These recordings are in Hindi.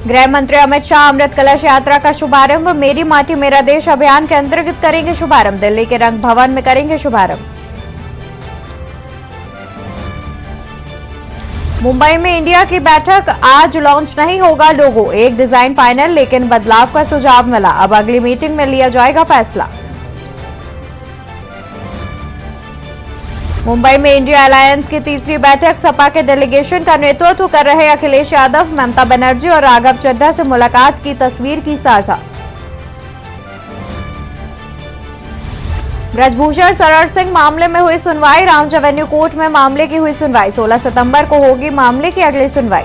गृह मंत्री अमित शाह अमृत कलश यात्रा का शुभारंभ। मेरी माटी मेरा देश अभियान के अंतर्गत करेंगे शुभारंभ। दिल्ली के रंग भवन में करेंगे शुभारंभ। मुंबई में इंडिया की बैठक आज लॉन्च नहीं होगा लोगो। एक डिजाइन फाइनल, लेकिन बदलाव का सुझाव मिला। अब अगली मीटिंग में लिया जाएगा फैसला। मुंबई में इंडिया अलायंस की तीसरी बैठक। सपा के डेलीगेशन का नेतृत्व कर रहे अखिलेश यादव, ममता बनर्जी और राघव चड्ढा से मुलाकात की तस्वीर की साझा। ब्रजभूषण शरण सिंह मामले में हुई सुनवाई। राउंड एवेन्यू कोर्ट में मामले की हुई सुनवाई। 16 सितंबर को होगी मामले की अगली सुनवाई।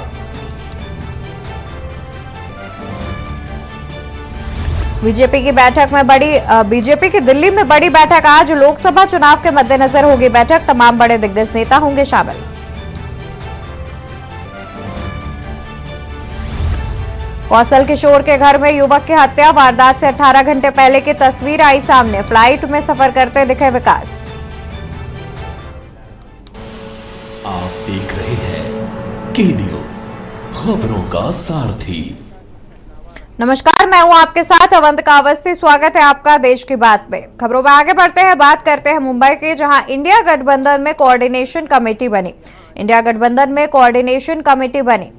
बीजेपी की दिल्ली में बड़ी बैठक। आज लोकसभा चुनाव के मद्देनजर होगी बैठक। तमाम बड़े दिग्गज नेता होंगे शामिल। कौशल किशोर के घर में युवक की हत्या। वारदात से 18 घंटे पहले की तस्वीर आई सामने। फ्लाइट में सफर करते दिखे विकास। आप देख रहे हैं के न्यूज, खबरों का सारथी। नमस्कार, मैं हूं आपके साथ अवंतिका अवस्थी। स्वागत है आपका देश की बात में। खबरों में आगे बढ़ते हैं, बात करते हैं मुंबई की, जहां इंडिया गठबंधन में कोऑर्डिनेशन कमेटी बनी। इंडिया गठबंधन में कोऑर्डिनेशन कमेटी बनी।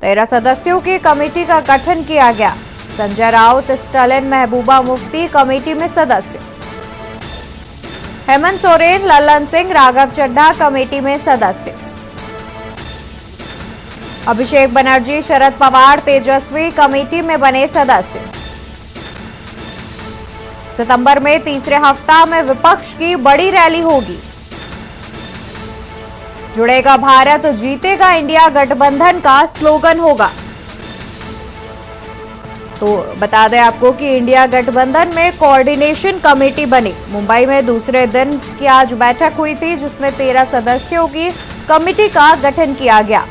13 सदस्यों की कमेटी का गठन किया गया। संजय राउत, स्टालिन, महबूबा मुफ्ती कमेटी में सदस्य। हेमंत सोरेन, लल्लन सिंह, राघव चड्ढा कमेटी में सदस्य। अभिषेक बनर्जी, शरद पवार, तेजस्वी कमेटी में बने सदस्य। सितंबर में तीसरे हफ्ता में विपक्ष की बड़ी रैली होगी। जुड़ेगा भारत, जीतेगा इंडिया गठबंधन का स्लोगन होगा। तो बता दें आपको कि इंडिया गठबंधन में कोऑर्डिनेशन कमेटी बनी। मुंबई में दूसरे दिन की आज बैठक हुई थी, जिसमें 13 सदस्यों की कमेटी का गठन किया गया।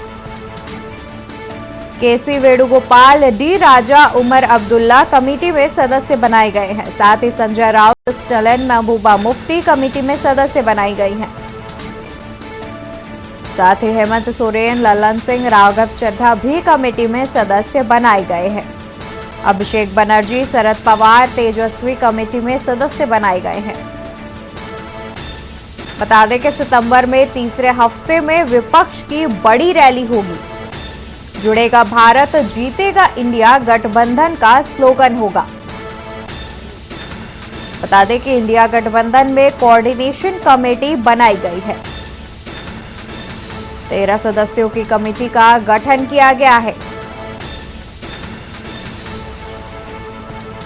केसी वेणुगोपाल, डी राजा, उमर अब्दुल्ला कमेटी में सदस्य बनाए गए हैं। साथ ही संजय राउत, स्टालिन, महबूबा मुफ्ती कमेटी में सदस्य बनाई गई हैं। साथ ही हेमंत सोरेन, लल्लन सिंह, राघव चड्ढा भी कमेटी में सदस्य बनाए गए हैं। अभिषेक बनर्जी, शरद पवार, तेजस्वी कमेटी में सदस्य बनाए गए हैं। बता दें कि सितंबर में तीसरे हफ्ते में विपक्ष की बड़ी रैली होगी। जुड़ेगा भारत, जीतेगा इंडिया गठबंधन का स्लोगन होगा। बता दें कि इंडिया गठबंधन में कोऑर्डिनेशन कमेटी बनाई गई है। 13 सदस्यों की कमेटी का गठन किया गया है।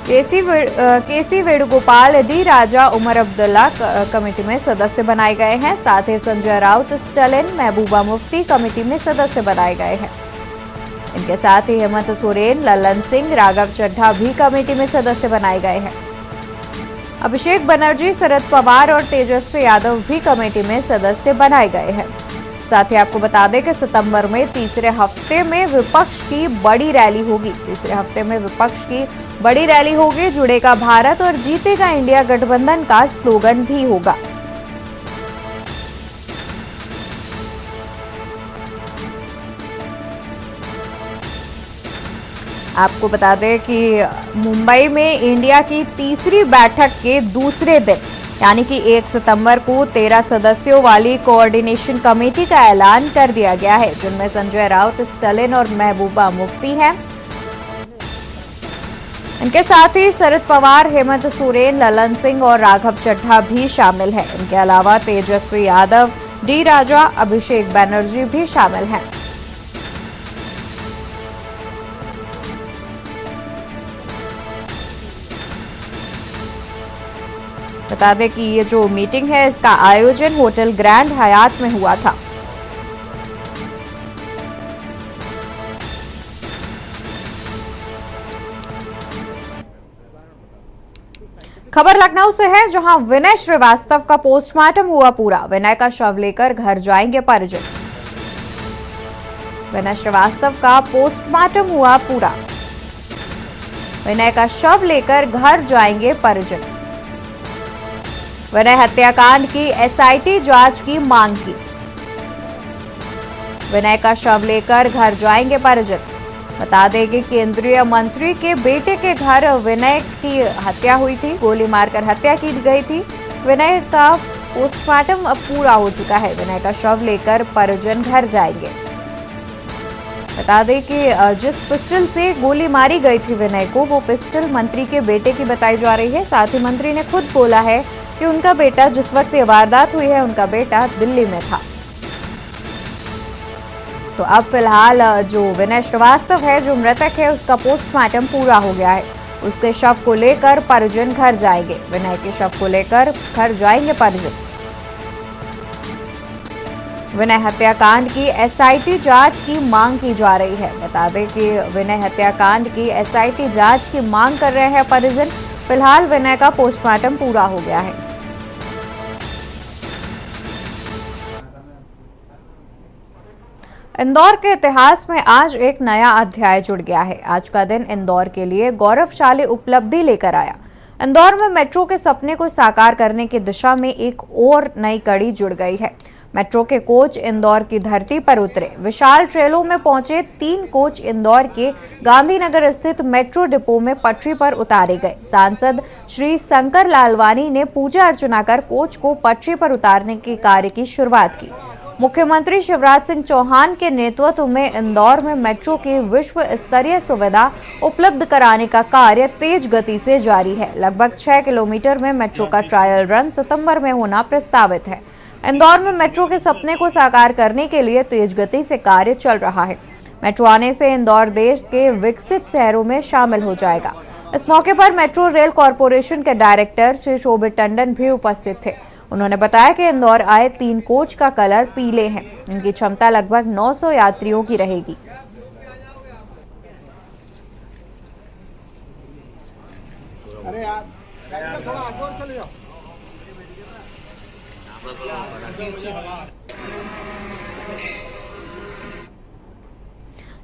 केसी वेणुगोपाल, डी राजा, उमर अब्दुल्ला कमेटी में सदस्य बनाए गए हैं। साथ ही संजय राउत, स्टालिन, महबूबा मुफ्ती कमेटी में सदस्य बनाए गए हैं। इनके साथ ही हेमंत सोरेन, लल्लन सिंह, राघव चड्ढा भी कमेटी में सदस्य बनाए गए हैं। अभिषेक बनर्जी, शरद पवार और तेजस्वी यादव भी कमेटी में सदस्य बनाए गए हैं। साथ ही आपको बता दें कि सितंबर में तीसरे हफ्ते में विपक्ष की बड़ी रैली होगी। तीसरे हफ्ते में विपक्ष की बड़ी रैली होगी। जुड़ेगा भारत और जीतेगा इंडिया गठबंधन का स्लोगन भी होगा। आपको बता दें कि मुंबई में इंडिया की तीसरी बैठक के दूसरे दिन यानी कि 1 सितंबर को 13 सदस्यों वाली कोऑर्डिनेशन कमेटी का ऐलान कर दिया गया है, जिनमें संजय राउत, स्टालिन और महबूबा मुफ्ती हैं। इनके साथ ही शरद पवार, हेमंत सोरेन, लल्लन सिंह और राघव चड्ढा भी शामिल हैं। इनके अलावा तेजस्वी यादव, डी राजा, अभिषेक बनर्जी भी शामिल हैं। बता दें कि ये जो मीटिंग है, इसका आयोजन होटल ग्रैंड हयात में हुआ था। खबर लखनऊ से है, जहां विनय श्रीवास्तव का पोस्टमार्टम हुआ पूरा। विनय का शव लेकर घर जाएंगे परिजन। विनय श्रीवास्तव का पोस्टमार्टम हुआ पूरा। विनय का शव लेकर घर जाएंगे परिजन। विनय हत्याकांड की एसआईटी जांच की मांग की। विनय का शव लेकर घर जाएंगे परिजन। बता दें कि केंद्रीय मंत्री के बेटे के घर विनय की हत्या हुई थी। गोली मारकर हत्या की गई थी। विनय का पोस्टमार्टम अब पूरा हो चुका है। विनय का शव लेकर परिजन घर जाएंगे। बता दें कि जिस पिस्टल से गोली मारी गई थी विनय को, वो पिस्टल मंत्री के बेटे की बताई जा रही है। साथ ही मंत्री ने खुद बोला है कि उनका बेटा, जिस वक्त ये वारदात हुई है, उनका बेटा दिल्ली में था। तो अब फिलहाल जो विनय श्रीवास्तव है, जो मृतक है, उसका पोस्टमार्टम पूरा हो गया है। उसके शव को लेकर परिजन घर जाएंगे। विनय के शव को लेकर घर जाएंगे परिजन। विनय हत्याकांड की एसआईटी जांच की मांग की जा रही है। बता दें कि विनय हत्याकांड की एसआईटी जांच की मांग कर रहे हैं परिजन। फिलहाल विनय का पोस्टमार्टम पूरा हो गया है। इंदौर के इतिहास में आज एक नया अध्याय जुड़ गया है। आज का दिन इंदौर के लिए गौरवशाली उपलब्धि लेकर आया। इंदौर में मेट्रो के सपने को साकार करने की दिशा में एक और नई कड़ी जुड़ गई है। मेट्रो के कोच इंदौर की धरती पर उतरे। विशाल ट्रेलों में पहुंचे 3 कोच इंदौर के गांधीनगर स्थित मेट्रो डिपो में पटरी पर उतारे गए। सांसद श्री शंकर लालवानी ने पूजा अर्चना कर कोच को पटरी पर उतारने के कार्य की शुरुआत की। मुख्यमंत्री शिवराज सिंह चौहान के नेतृत्व में इंदौर में मेट्रो की विश्व स्तरीय सुविधा उपलब्ध कराने का कार्य तेज गति से जारी है। लगभग 6 किलोमीटर में मेट्रो का ट्रायल रन सितंबर में होना प्रस्तावित है। इंदौर में मेट्रो के सपने को साकार करने के लिए तेज गति से कार्य चल रहा है। मेट्रो आने से इंदौर देश के विकसित शहरों में शामिल हो जाएगा। इस मौके पर मेट्रो रेल कॉरपोरेशन के डायरेक्टर श्री शोभित टंडन भी उपस्थित थे। उन्होंने बताया कि इंदौर आए 3 कोच का कलर पीले हैं। इनकी क्षमता लगभग 900 यात्रियों की रहेगी। अरे यार, थोड़ा आगे और चले जाओ।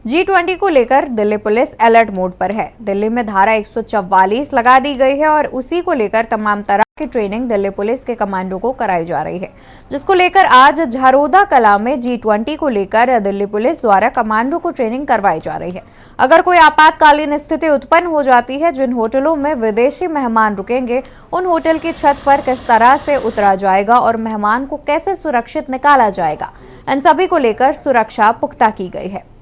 G20 को लेकर दिल्ली पुलिस अलर्ट मोड पर है। दिल्ली में धारा 144 लगा दी गई है और उसी को लेकर तमाम तरह की ट्रेनिंग दिल्ली पुलिस के कमांडो को कराई जा रही है, जिसको लेकर आज झरोदा कला में G20 को लेकर दिल्ली पुलिस द्वारा कमांडो को ट्रेनिंग करवाई जा रही है। अगर कोई आपातकालीन स्थिति उत्पन्न हो जाती है, जिन होटलों में विदेशी मेहमान रुकेंगे, उन होटल की छत पर किस तरह से उतरा जाएगा और मेहमान को कैसे सुरक्षित निकाला जाएगा, इन सभी को लेकर सुरक्षा पुख्ता की गई है।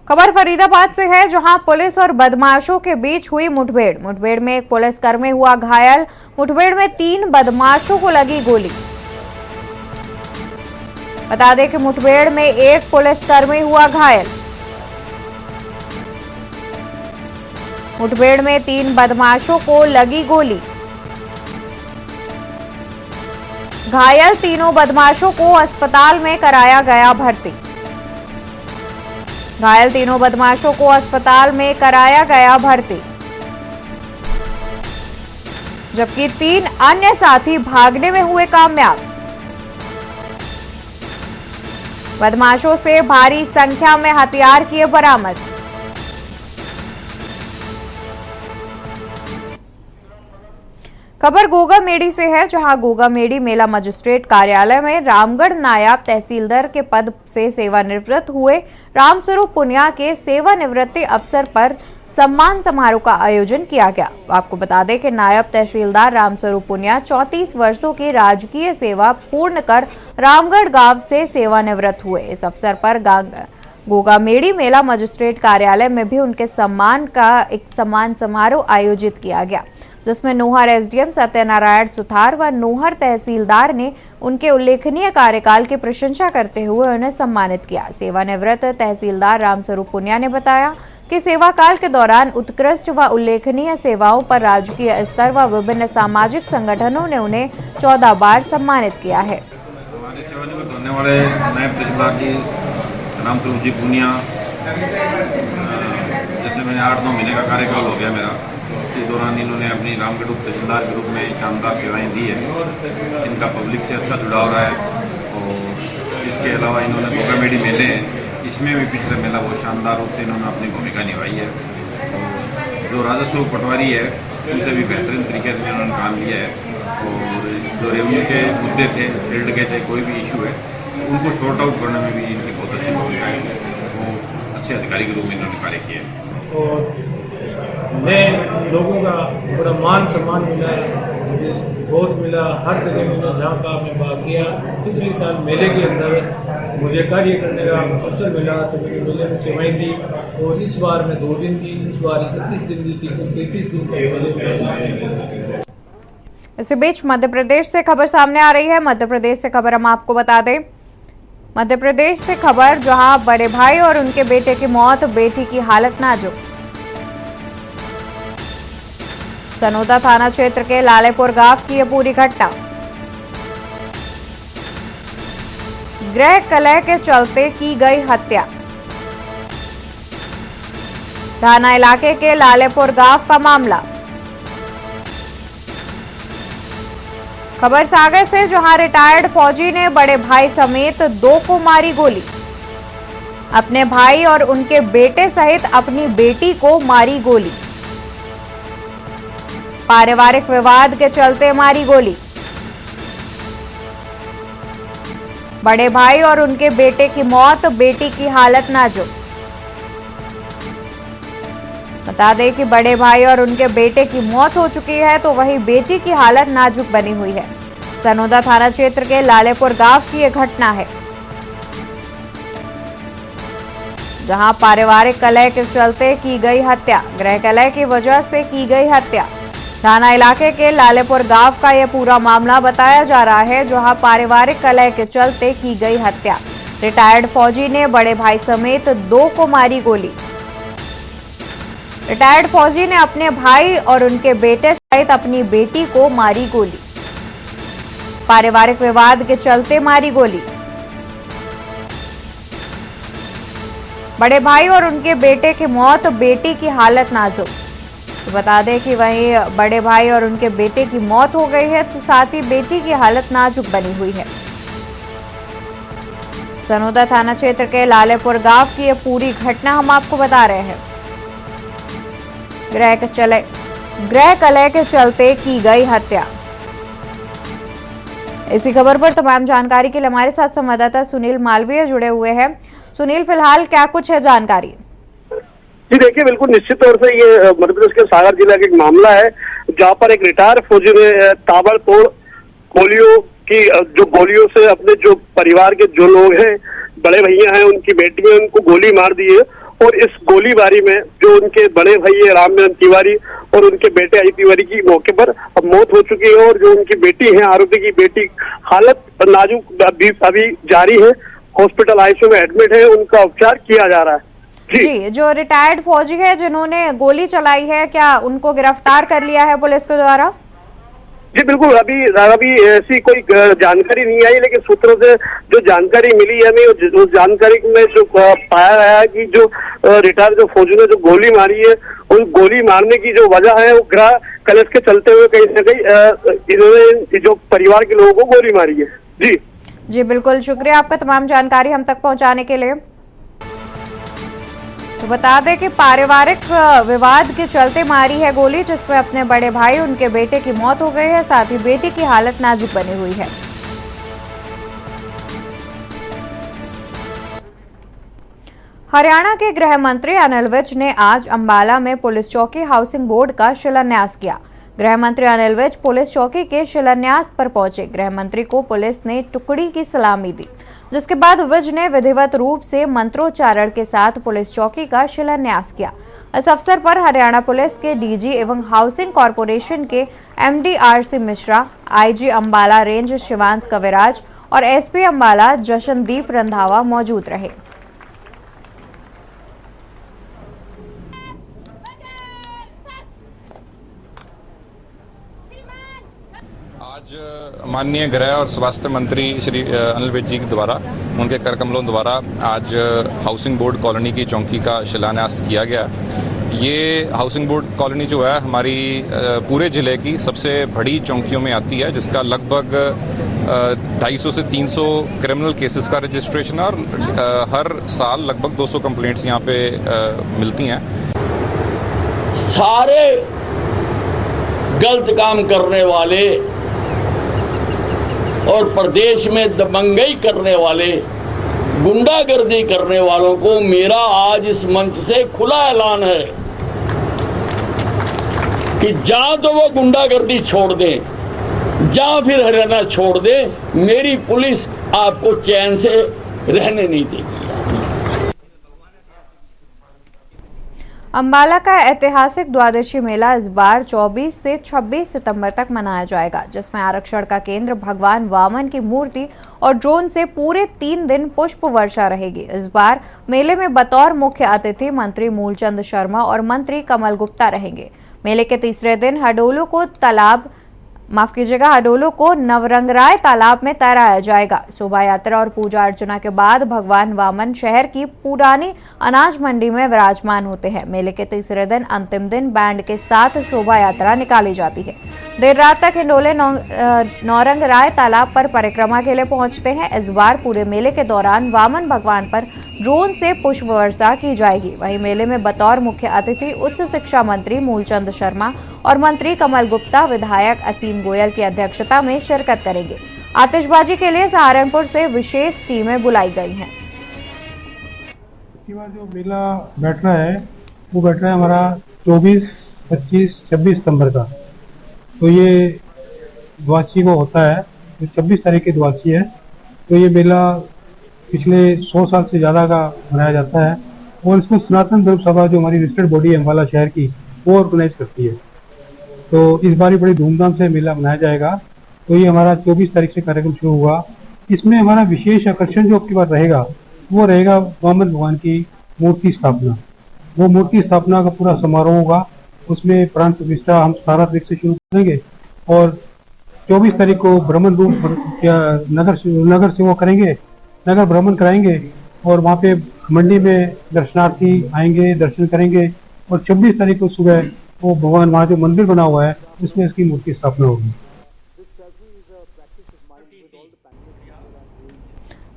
खबर फरीदाबाद से है, जहां पुलिस और बदमाशों के बीच हुई मुठभेड़ में एक पुलिसकर्मी हुआ घायल। मुठभेड़ में 3 बदमाशों को लगी गोली। बता दें कि मुठभेड़ में एक पुलिसकर्मी हुआ घायल। मुठभेड़ में 3 बदमाशों को लगी गोली। घायल तीनों बदमाशों को अस्पताल में कराया गया भर्ती। घायल तीनों बदमाशों को अस्पताल में कराया गया भर्ती, जबकि 3 अन्य साथी भागने में हुए कामयाब। बदमाशों से भारी संख्या में हथियार किए बरामद। खबर गोगामेडी से है, जहां गोगामेडी मेला मजिस्ट्रेट कार्यालय में रामगढ़ नायब तहसीलदार के पद से सेवानिवृत्त हुए रामस्वरूप पुनिया के सेवानिवृत्ति अवसर पर सम्मान समारोह का आयोजन किया गया। आपको बता दें कि नायब तहसीलदार रामस्वरूप पुनिया 34 वर्षों की राजकीय सेवा पूर्ण कर रामगढ़ गांव से सेवानिवृत्त हुए। इस अवसर पर गोगामेडी मेला मजिस्ट्रेट कार्यालय में भी उनके सम्मान का एक सम्मान समारोह आयोजित किया गया, जिसमें नोहर एसडीएम सत्यनारायण सुथार व नोहर तहसीलदार ने उनके उल्लेखनीय कार्यकाल की प्रशंसा करते हुए उन्हें सम्मानित किया। सेवानिवृत्त तहसीलदार रामस्वरूप पुनिया ने बताया कि सेवा काल के दौरान उत्कृष्ट व उल्लेखनीय सेवाओं पर राजकीय स्तर व विभिन्न सामाजिक संगठनों ने उन्हें 14 बार सम्मानित किया है। हमारी सेवानिवृत्त होने वाले नायब तहसीलदार जी रामस्वरूप जी पूनिया, जैसे मैंने 8-9 महीने का कार्यकाल हो गया मेरा, इस दौरान इन्होंने अपनी रामगढ़ उप तहसीलदार के रूप में शानदार सेवाएं दी है। इनका पब्लिक से अच्छा जुड़ाव रहा है और इसके अलावा इन्होंने गोगामेडी मेले हैं, इसमें भी पिछले मेला बहुत शानदार रूप से इन्होंने अपनी भूमिका निभाई है। जो राजस्व पटवारी है उनसे भी बेहतरीन तरीके से इन्होंने काम किया है और जो रेवेन्यू के मुद्दे थे, फील्ड के, चाहे कोई भी इशू है, उनको शॉर्ट आउट करने में भी इनकी बहुत अच्छी भूमिका है। वो अच्छे अधिकारी के रूप में इन्होंने कार्य किया है और मैं लोगों का बड़ा मान सम्मान मिला है, मुझे बहुत मिला, हर जगह मैंने जहाँ का मैं बात किया। पिछले साल मेले के अंदर मुझे कार्य करने का अवसर मिला तो मैंने मेले में सेवाएं दी और इस बार मैं 2 दिन दी, इस बार 31 दिन दी थी, 33 दिन के मेले में। इसी बीच मध्य प्रदेश से खबर सामने आ रही है। मध्य प्रदेश से खबर हम आपको बता दें, मध्य प्रदेश से खबर जहां बड़े भाई और उनके बेटे की मौत, बेटी की हालत नाजुक। सनोदा थाना क्षेत्र के लालेपुर गांव की यह पूरी घटना। गृह कलह के चलते की गई हत्या। थाना इलाके के लालेपुर गांव का मामला। खबर सागर से जहां रिटायर्ड फौजी ने बड़े भाई समेत 2 को मारी गोली। अपने भाई और उनके बेटे सहित अपनी बेटी को मारी गोली। पारिवारिक विवाद के चलते मारी गोली। बड़े भाई और उनके बेटे की मौत, बेटी की हालत नाजुक। बता दें कि बड़े भाई और उनके बेटे की मौत हो चुकी है तो वहीं बेटी की हालत नाजुक बनी हुई है। सनोदा थाना क्षेत्र के लालेपुर गांव की यह घटना है जहां पारिवारिक कलह के चलते की गई हत्या। गृह कलह की वजह से की गई हत्या। थाना इलाके के लालेपुर गांव का यह पूरा मामला बताया जा रहा है जहां पारिवारिक कलह के चलते की गई हत्या। रिटायर्ड फौजी ने बड़े भाई समेत 2 को मारी गोली। रिटायर्ड फौजी ने अपने भाई और उनके बेटे सहित अपनी बेटी को मारी गोली। पारिवारिक विवाद के चलते मारी गोली। बड़े भाई और उनके बेटे की मौत, बेटी की हालत नाजुक। तो बता दें कि वहीं बड़े भाई और उनके बेटे की मौत हो गई है तो साथ ही बेटी की हालत नाजुक बनी हुई है। सनोदा थाना क्षेत्र के लालेपुर गांव की यह पूरी घटना हम आपको बता रहे हैं। गृह कलह के चलते की गई हत्या। इसी खबर पर तमाम जानकारी के लिए हमारे साथ संवाददाता सुनील मालवीय जुड़े हुए हैं। सुनील, फिलहाल क्या कुछ है जानकारी? जी देखिए, बिल्कुल निश्चित तौर से ये मध्य प्रदेश के सागर जिला का एक मामला है जहाँ पर एक रिटायर फौजी ने ताबड़तोड़ गोलियों से अपने जो परिवार के जो लोग हैं, बड़े भैया हैं, उनकी बेटी है, उनको गोली मार दी है। और इस गोलीबारी में जो उनके बड़े भाई है रामनाथ तिवारी और उनके बेटे आई तिवारी की मौके पर अब मौत हो चुकी है और जो उनकी बेटी है, आरोपी की बेटी, हालत नाजुक अभी जारी है। हॉस्पिटल आईसीयू में एडमिट है, उनका उपचार किया जा रहा है। जी, जो रिटायर्ड फौजी है जिन्होंने गोली चलाई है, क्या उनको गिरफ्तार कर लिया है पुलिस के द्वारा? जी बिल्कुल, अभी ऐसी कोई जानकारी नहीं आई, लेकिन सूत्रों से जो जानकारी मिली है हमें, उस जानकारी में जो पाया गया है कि जो रिटायर्ड जो फौजी ने जो गोली मारी है, उस गोली मारने की जो वजह है वो गृह कलह के चलते हुए कहीं न कहीं इन्होंने जो परिवार के लोगों को गोली मारी है। जी बिल्कुल, शुक्रिया आपका तमाम जानकारी हम तक पहुंचाने के लिए। तो बता दें कि पारिवारिक विवाद के चलते मारी है गोली, जिसमें अपने बड़े भाई उनके बेटे की मौत हो गई है, साथ ही बेटी की हालत नाजुक बनी हुई है। हरियाणा के गृह मंत्री अनिल विज ने आज अंबाला में पुलिस चौकी हाउसिंग बोर्ड का शिलान्यास किया। गृह मंत्री अनिल विज पुलिस चौकी के शिलान्यास पर पहुंचे। गृह मंत्री को पुलिस ने टुकड़ी की सलामी दी, जिसके बाद विज ने विधिवत रूप से मंत्रोच्चारण के साथ पुलिस चौकी का शिलान्यास किया। इस अवसर पर हरियाणा पुलिस के डीजी एवं हाउसिंग कॉरपोरेशन के MD RC Mishra, IG Ambala range Shivansh Kaviraj और एसपी अंबाला जशनदीप रंधावा मौजूद रहे। आज आज माननीय गृह और स्वास्थ्य मंत्री श्री अनिल विज जी के द्वारा उनके कर कमलों द्वारा आज हाउसिंग बोर्ड कॉलोनी की चौकी का शिलान्यास किया गया। ये हाउसिंग बोर्ड कॉलोनी जो है हमारी पूरे ज़िले की सबसे बड़ी चौकियों में आती है, जिसका लगभग 250 से 300 क्रिमिनल केसेस का रजिस्ट्रेशन है और हर साल लगभग 200 कंप्लेंट्स यहाँ पे मिलती हैं। सारे गलत काम करने वाले और प्रदेश में दबंगई करने वाले, गुंडागर्दी करने वालों को मेरा आज इस मंच से खुला ऐलान है कि या तो वो गुंडागर्दी छोड़ दें या फिर हरियाणा छोड़ दें, मेरी पुलिस आपको चैन से रहने नहीं देगी। अंबाला का ऐतिहासिक द्वादशी मेला इस बार 24 से 26 सितंबर तक मनाया जाएगा, जिसमें आरक्षण का केंद्र भगवान वामन की मूर्ति और ड्रोन से पूरे 3 दिन पुष्प वर्षा रहेगी। इस बार मेले में बतौर मुख्य अतिथि मंत्री मूलचंद शर्मा और मंत्री कमल गुप्ता रहेंगे। मेले के तीसरे दिन हडोलों को नवरंगराय तालाब में तैराया जाएगा। शोभा यात्रा और पूजा अर्चना के बाद भगवान वामन शहर की पुरानी अनाज मंडी में विराजमान होते हैं। मेले के तीसरे दिन अंतिम दिन बैंड के साथ शोभा यात्रा निकाली जाती है। देर रात तक हिंडोले नौरंगराय तालाब पर परिक्रमा के लिए पहुंचते हैं। इस बार पूरे मेले के दौरान वामन भगवान पर ड्रोन से पुष्प वर्षा की जाएगी। वहीं मेले में बतौर मुख्य अतिथि उच्च शिक्षा मंत्री मूलचंद शर्मा और मंत्री कमल गुप्ता, विधायक असीम गोयल की अध्यक्षता में शिरकत करेंगे। आतिशबाजी के लिए सहारनपुर से विशेष टीमें बुलाई गई हैं। जो मेला बैठ रहा है वो बैठ रहा है हमारा 24, 25, 26 सितंबर का। तो ये द्वादशी को होता है, तो 26 तारीख की द्वादशी है। तो ये मेला पिछले 100 साल से ज़्यादा का मनाया जाता है और इसको सनातन धर्म सभा जो हमारी रजिस्टर्ड बॉडी है अम्बाला शहर की, वो ऑर्गेनाइज करती है। तो इस बार बड़ी धूमधाम से मेला मनाया जाएगा। तो ये हमारा 24 तारीख से कार्यक्रम शुरू हुआ। इसमें हमारा विशेष आकर्षण जो आपकी बात रहेगा वो रहेगा वामन भगवान की मूर्ति स्थापना। वो मूर्ति स्थापना का पूरा समारोह होगा, उसमें प्राण प्रतिष्ठा हम 17 तारीख से शुरू करेंगे और 24 तारीख को भ्रमण रूप नगर से वो करेंगे, नगर भ्रमण कराएंगे और वहाँ पे मंडी में दर्शनार्थी आएंगे, दर्शन करेंगे और 26 तारीख को सुबह वो भगवान वहाँ जो मंदिर बना हुआ है उसमें इसकी मूर्ति स्थापना होगी।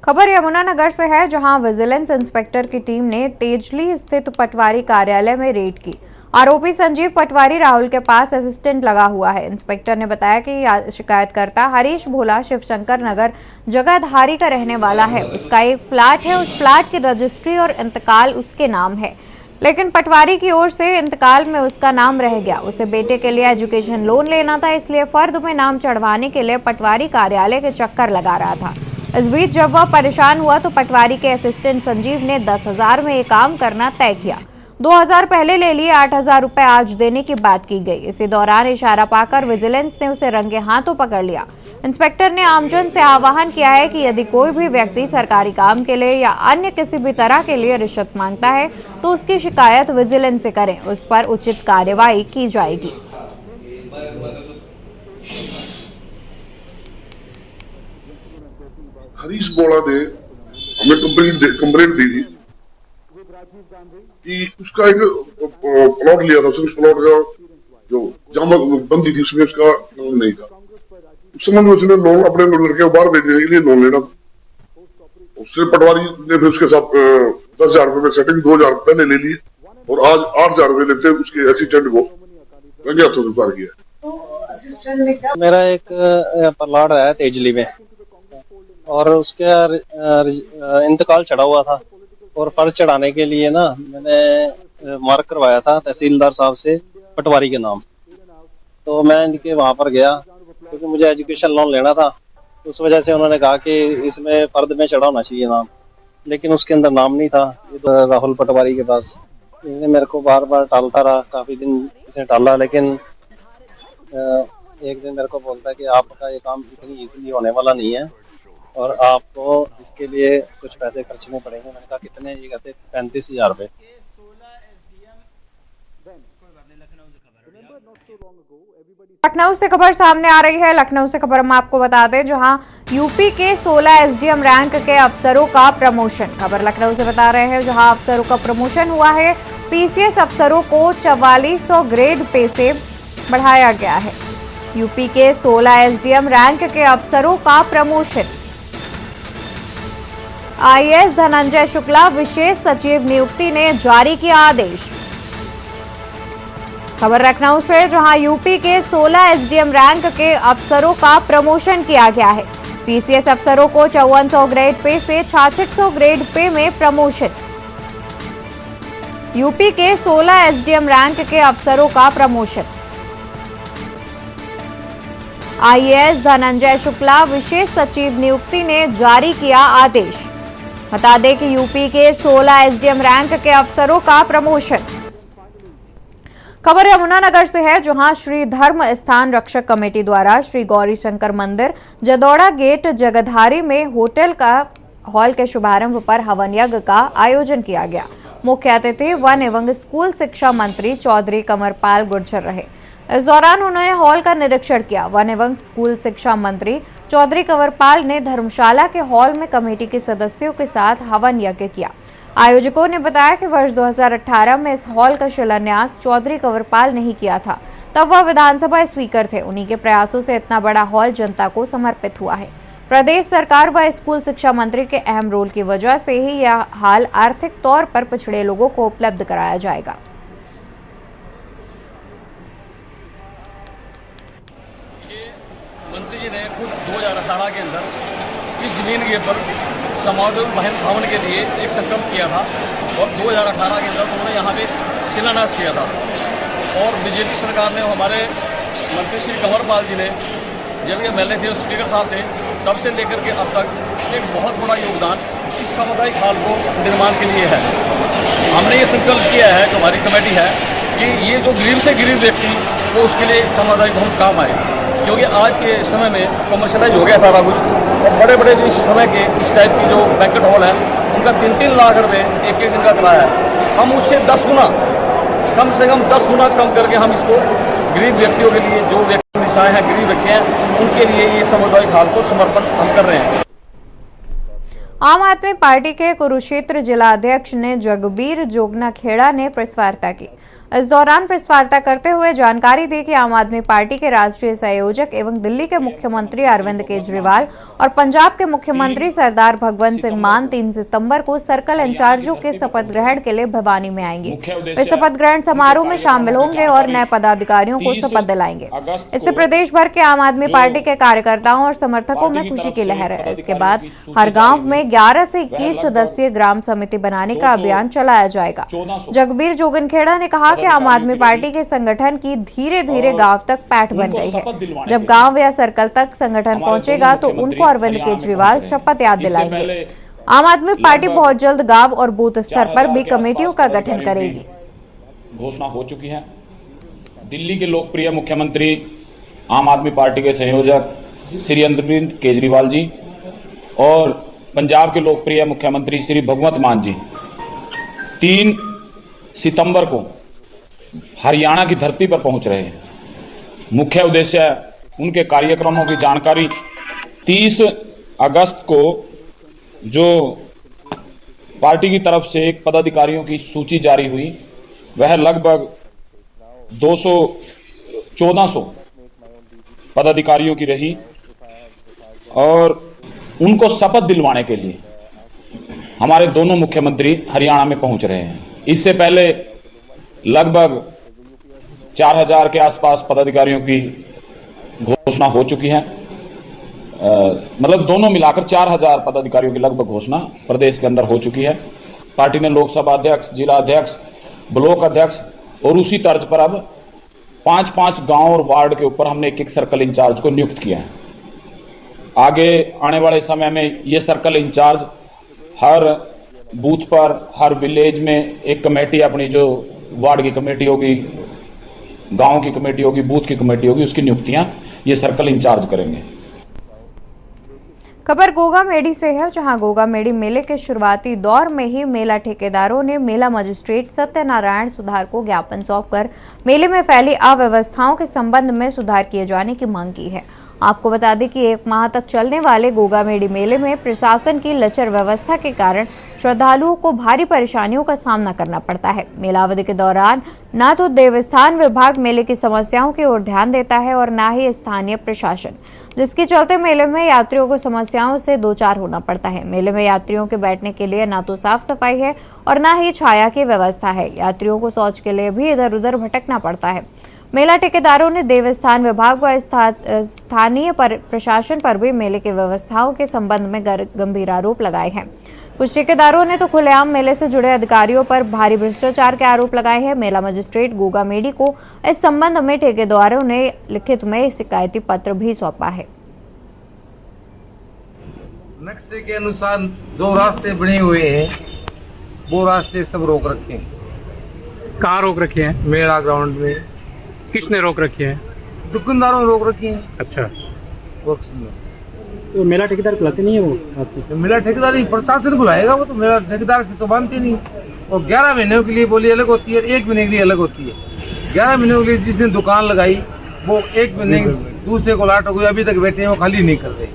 खबर यमुनानगर से है, जहां विजिलेंस इंस्पेक्टर की टीम ने तेजली स्थित पटवारी कार्यालय में रेड की। आरोपी संजीव पटवारी राहुल के पास असिस्टेंट लगा हुआ है। इंस्पेक्टर ने बताया कि शिकायतकर्ता हरीश भोला शिवशंकर नगर जगाधारी का रहने वाला है। उसका एक प्लाट है, उस प्लाट की रजिस्ट्री और इंतकाल उसके नाम है, लेकिन पटवारी की ओर से इंतकाल में उसका नाम रह गया। उसे बेटे के लिए एजुकेशन लोन लेना था, इसलिए फर्द में नाम चढ़वाने के लिए पटवारी कार्यालय के चक्कर लगा रहा था। इस बीच जब वह परेशान हुआ तो पटवारी के असिस्टेंट संजीव ने 10,000 में ये काम करना तय किया। 2,000 पहले ले लिए, 8,000 रुपए आज देने की बात की गई। इसी दौरान इशारा पाकर विजिलेंस ने उसे रंगे हाथों पकड़ लिया। इंस्पेक्टर ने आमजन से आह्वान किया है कि यदि कोई भी व्यक्ति सरकारी काम के लिए या अन्य किसी भी तरह के लिए रिश्वत मांगता है तो उसकी शिकायत विजिलेंस से करें, उस पर उचित कार्यवाही की जाएगी। हरीश बोला ने हमें कंप्लेंट दी थी कि उसका एक प्लॉट लिया था, उस प्लॉट का जो जमा बंदी थी उसमें उसका नाम नहीं था। उस समय में उसने लोन अपने लड़के को बाहर भेजने के लिए लोन लेना, उससे पटवारी ने फिर उसके साथ 10,000 रुपए में सेटिंग 2,000 पहले ले लिए और आज 8,000 रुपए लेते उसके असिस्टेंट को रंगे हाथों गिरफ्तार किया। मेरा एक प्लॉट है तेजली में और उसका इंतकाल चढ़ा हुआ था और फर्ज चढ़ाने के लिए ना मैंने मार्क करवाया था तहसीलदार साहब से पटवारी के नाम। तो मैं इनके वहां पर गया क्योंकि मुझे एजुकेशन लोन लेना था। उस वजह से उन्होंने कहा कि इसमें फर्द में चढ़ा होना चाहिए नाम, लेकिन उसके अंदर नाम नहीं था। ये तो राहुल पटवारी के पास इसने मेरे को बार बार टालता रहा, काफी दिन इसने टाला, लेकिन एक दिन मेरे को बोलता है कि आपका ये काम इतनी इजीली होने वाला नहीं है और आपको इसके लिए कुछ पैसे खर्चने पड़ेंगे। मैंने कहा कितने? ये कहते 35,000 रुपए। लखनऊ से खबर सामने आ रही है। लखनऊ से खबर हम आपको बता दें, जहां यूपी के 16 एसडीएम रैंक के अफसरों का प्रमोशन। खबर लखनऊ से बता रहे हैं, जहां अफसरों का प्रमोशन हुआ है। पीसीएस अफसरों को 4400 ग्रेड पे से बढ़ाया गया है। यूपी के 16 एसडीएम रैंक के अफसरों का प्रमोशन। आईएएस धनंजय शुक्ला विशेष सचिव नियुक्ति ने जारी किया आदेश। खबर लखनऊ से, जहां यूपी के 16 एसडीएम रैंक के अफसरों का प्रमोशन किया गया है। पीसीएस अफसरों को 5400 ग्रेड पे से 6600 ग्रेड पे में प्रमोशन। यूपी के 16 एसडीएम रैंक के अफसरों का प्रमोशन। आईएएस धनंजय शुक्ला विशेष सचिव नियुक्ति ने जारी किया आदेश। बता दें कि यूपी के 16 एसडीएम रैंक के अफसरों का प्रमोशन। खबर यमुनानगर से है, जहां श्री धर्म स्थान रक्षक कमेटी द्वारा श्री गौरी शंकर मंदिर जदौड़ा गेट जगधारी में होटल का हॉल के शुभारंभ पर हवन यज्ञ का आयोजन किया गया। मुख्य अतिथि वन एवं स्कूल शिक्षा मंत्री चौधरी कंवरपाल गुर्जर रहे। इस दौरान उन्होंने हॉल का निरीक्षण किया। वन एवं स्कूल शिक्षा मंत्री चौधरी कंवरपाल ने धर्मशाला के हॉल में कमेटी के सदस्यों के साथ हवन यज्ञ किया। आयोजकों ने बताया कि वर्ष 2018 में इस हॉल का शिलान्यास चौधरी कंवरपाल ने ही किया था। तब वह विधानसभा स्पीकर थे। उन्हीं के प्रयासों से इतना बड़ा हॉल जनता को समर्पित हुआ है। प्रदेश सरकार व स्कूल शिक्षा मंत्री के अहम रोल की वजह से ही यह हॉल आर्थिक तौर पर पिछड़े लोगों को उपलब्ध कराया जाएगा। मंत्री जी ने खुद 2018 के अंदर इस जमीन के पर समारोह भवन के लिए एक संकल्प किया था और 2018 के अंदर उन्होंने यहाँ पे शिलान्यास किया था। और बीजेपी सरकार ने हमारे मंत्री श्री कंवरपाल जी ने जब ये एमएलए थे, स्पीकर साहब थे, तब से लेकर के अब तक एक बहुत बड़ा योगदान इस सामुदायिक हॉल को निर्माण के लिए है। हमने ये संकल्प किया है, जो हमारी कमेटी है, कि ये जो गरीब से गरीब व्यक्ति वो उसके लिए सामुदायिक बहुत काम आए, क्योंकि आज के समय में कमर्शलाइज हो गया सारा कुछ। और बड़े बड़े जो इस समय के इस टाइप की जो बैंकेट हॉल है, उनका 3-3 लाख रुपए एक दिन का किराया है। हम उससे 10 गुना, कम से कम 10 गुना कम करके हम इसको गरीब व्यक्तियों के लिए, जो व्यक्ति निशाएं हैं, गरीब व्यक्ति हैं, उनके लिए ये सामुदायिक हॉल को समर्पण हम कर रहे हैं। आम आदमी पार्टी के कुरुक्षेत्र जिला अध्यक्ष ने जगबीर जोगना खेड़ा ने प्रेस वार्ता की। इस दौरान प्रेस वार्ता करते हुए जानकारी दी कि आम आदमी पार्टी के राष्ट्रीय संयोजक एवं दिल्ली के मुख्यमंत्री अरविंद केजरीवाल और पंजाब के मुख्यमंत्री सरदार भगवंत सिंह मान 3 सितंबर को सर्कल इंचार्जों के शपथ ग्रहण के लिए भिवानी में आएंगे। वे शपथ ग्रहण समारोह में शामिल होंगे और नए पदाधिकारियों को शपथ दिलाएंगे। इससे प्रदेश भर के आम आदमी पार्टी के कार्यकर्ताओं और समर्थकों में खुशी की लहर है। इसके बाद हर गाँव में 11 से 21 सदस्यीय ग्राम समिति बनाने का अभियान चलाया जाएगा। जगबीर जोगनखेड़ा ने कहा कि आम आदमी पार्टी के संगठन की धीरे धीरे गांव तक पैठ बन गई है। जब गांव या सर्कल तक संगठन पहुंचेगा तो उनको अरविंद केजरीवाल शपथ याद दिलाएंगे। आम आदमी पार्टी बहुत जल्द गांव और बूथ स्तर पर भी कमेटियों का गठन करेगी। घोषणा हो चुकी है। दिल्ली के लोकप्रिय मुख्यमंत्री आम आदमी पार्टी के संयोजक श्री अरविंद केजरीवाल जी और पंजाब के लोकप्रिय मुख्यमंत्री श्री भगवंत मान जी 3 सितंबर को हरियाणा की धरती पर पहुंच रहे हैं। मुख्य उद्देश्य उनके कार्यक्रमों की जानकारी 30 अगस्त को जो पार्टी की तरफ से एक पदाधिकारियों की सूची जारी हुई, वह लगभग 1400 पदाधिकारियों की रही और उनको शपथ दिलवाने के लिए हमारे दोनों मुख्यमंत्री हरियाणा में पहुंच रहे हैं। इससे पहले लगभग 4000 के आसपास पदाधिकारियों की घोषणा हो चुकी है। मतलब दोनों मिलाकर 4000 पदाधिकारियों की लगभग घोषणा प्रदेश के अंदर हो चुकी है। पार्टी ने लोकसभा अध्यक्ष, जिला अध्यक्ष, ब्लॉक अध्यक्ष और उसी तर्ज पर अब 5-5 गांव और वार्ड के ऊपर हमने एक सर्कल इंचार्ज को नियुक्त किया है। आगे आने वाले समय में ये सर्कल इंचार्ज हर बूथ पर, हर विलेज में एक कमेटी, अपनी जो वार्ड की कमेटी होगी, गांव की कमेटी होगी, बूथ की कमेटी होगी, उसकी नियुक्तियां ये सर्कल इंचार्ज करेंगे। खबर गोगामेडी से है, जहां गोगामेडी मेले के शुरुआती दौर में ही मेला ठेकेदारों ने मेला मजिस्ट्रेट सत्यनारायण सुधार को ज्ञापन सौंपकर मेले में फैली अव्यवस्थाओं के संबंध में सुधार किए जाने की मांग की है। आपको बता दें कि 1 माह तक चलने वाले गोगामेडी मेले में प्रशासन की लचर व्यवस्था के कारण श्रद्धालुओं को भारी परेशानियों का सामना करना पड़ता है। मेला अवधि के दौरान न तो देवस्थान विभाग मेले की समस्याओं की ओर ध्यान देता है और न ही स्थानीय प्रशासन, जिसके चलते मेले में यात्रियों को समस्याओं से दो चार होना पड़ता है। मेले में यात्रियों के बैठने के लिए न तो साफ सफाई है और न ही छाया की व्यवस्था है। यात्रियों को शौच के लिए भी इधर उधर भटकना पड़ता है। मेला ठेकेदारों ने देवस्थान विभाग व स्थानीय प्रशासन पर भी मेले की व्यवस्थाओं के संबंध में गंभीर आरोप लगाए हैं। कुछ ठेकेदारों ने तो खुलेआम मेले से जुड़े अधिकारियों पर भारी भ्रष्टाचार के आरोप लगाए हैं। मेला मजिस्ट्रेट गोगामेडी को इस संबंध में ठेकेदारों ने लिखित में शिकायती पत्र भी सौंपा है। नक्शे के अनुसार 2 रास्ते बने हुए हैं, वो रास्ते सब रोक रखे हैं। कहाँ रोक रखे हैं? मेला ग्राउंड में। किसने रोक रखे हैं? दुकानदारों ने रोक रखे हैं। अच्छा, वो तो मेला ठेकेदार बुलाते नहीं है वो? तो मेला ठेकेदार ही प्रशासन बुलाएगा, वो तो मेला ठेकेदार से तो मानते नहीं। और 11 महीनों के लिए बोली अलग होती है, 1 महीने के लिए अलग होती है। 11 महीनों के लिए जिसने दुकान लगाई वो 1 महीने दूसरे को लाट हो गई, अभी तक बैठे हैं, वो खाली नहीं कर रहे।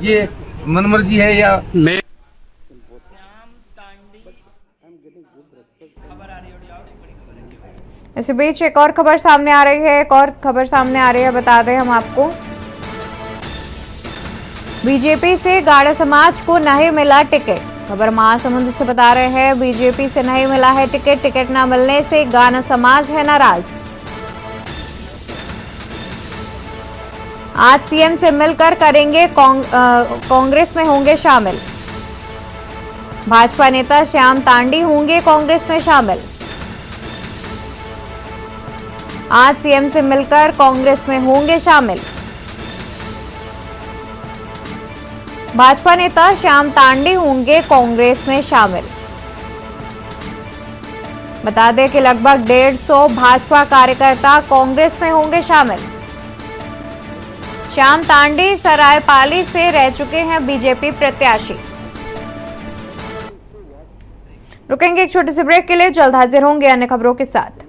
ये मनमर्जी है या इसी बीच एक और खबर सामने आ रही है, बता दें हम आपको। बीजेपी से गाड़ा समाज को नहीं मिला टिकट। खबर महासमुंद से बता रहे हैं, बीजेपी से नहीं मिला है टिकट न मिलने से गाड़ा समाज है नाराज। आज सीएम से मिलकर करेंगे कांग्रेस में होंगे शामिल। भाजपा नेता श्याम तांडी होंगे कांग्रेस में शामिल। आज सीएम से मिलकर कांग्रेस में होंगे शामिल। भाजपा नेता श्याम तांडी होंगे कांग्रेस में शामिल। बता दें कि लगभग 150 भाजपा कार्यकर्ता कांग्रेस में होंगे शामिल। श्याम तांडी सरायपाली से रह चुके हैं बीजेपी प्रत्याशी। रुकेंगे एक छोटे से ब्रेक के लिए, जल्द हाजिर होंगे अन्य खबरों के साथ।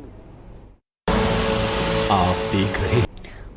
आप देख रहे हैं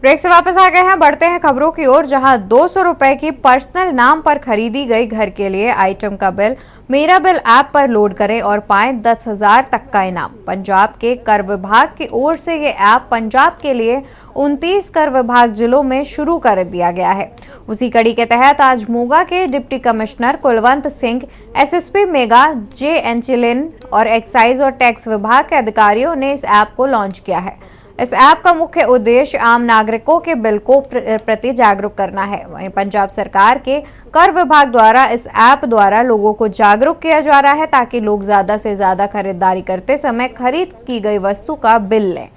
ब्रेक से वापस आ गए हैं। बढ़ते हैं खबरों की ओर, जहां 200 रुपए की पर्सनल नाम पर खरीदी गई घर के लिए आइटम का बिल मेरा बिल ऐप पर लोड करें और पाएं 10,000 तक का इनाम। पंजाब के कर विभाग की ओर से ये ऐप पंजाब के लिए 29 कर विभाग जिलों में शुरू कर दिया गया है। उसी कड़ी के तहत आज मोगा के deputy commissioner Kulwant Singh, SSP मेगा जे एंचिलिन और एक्साइज और टैक्स विभाग के अधिकारियों ने इस ऐप को लॉन्च किया है। इस ऐप का मुख्य उद्देश्य आम नागरिकों के बिल को प्रति जागरूक करना है। वहीं पंजाब सरकार के कर विभाग द्वारा इस ऐप द्वारा लोगों को जागरूक किया जा रहा है ताकि लोग ज्यादा से ज्यादा खरीदारी करते समय खरीद की गई वस्तु का बिल लें।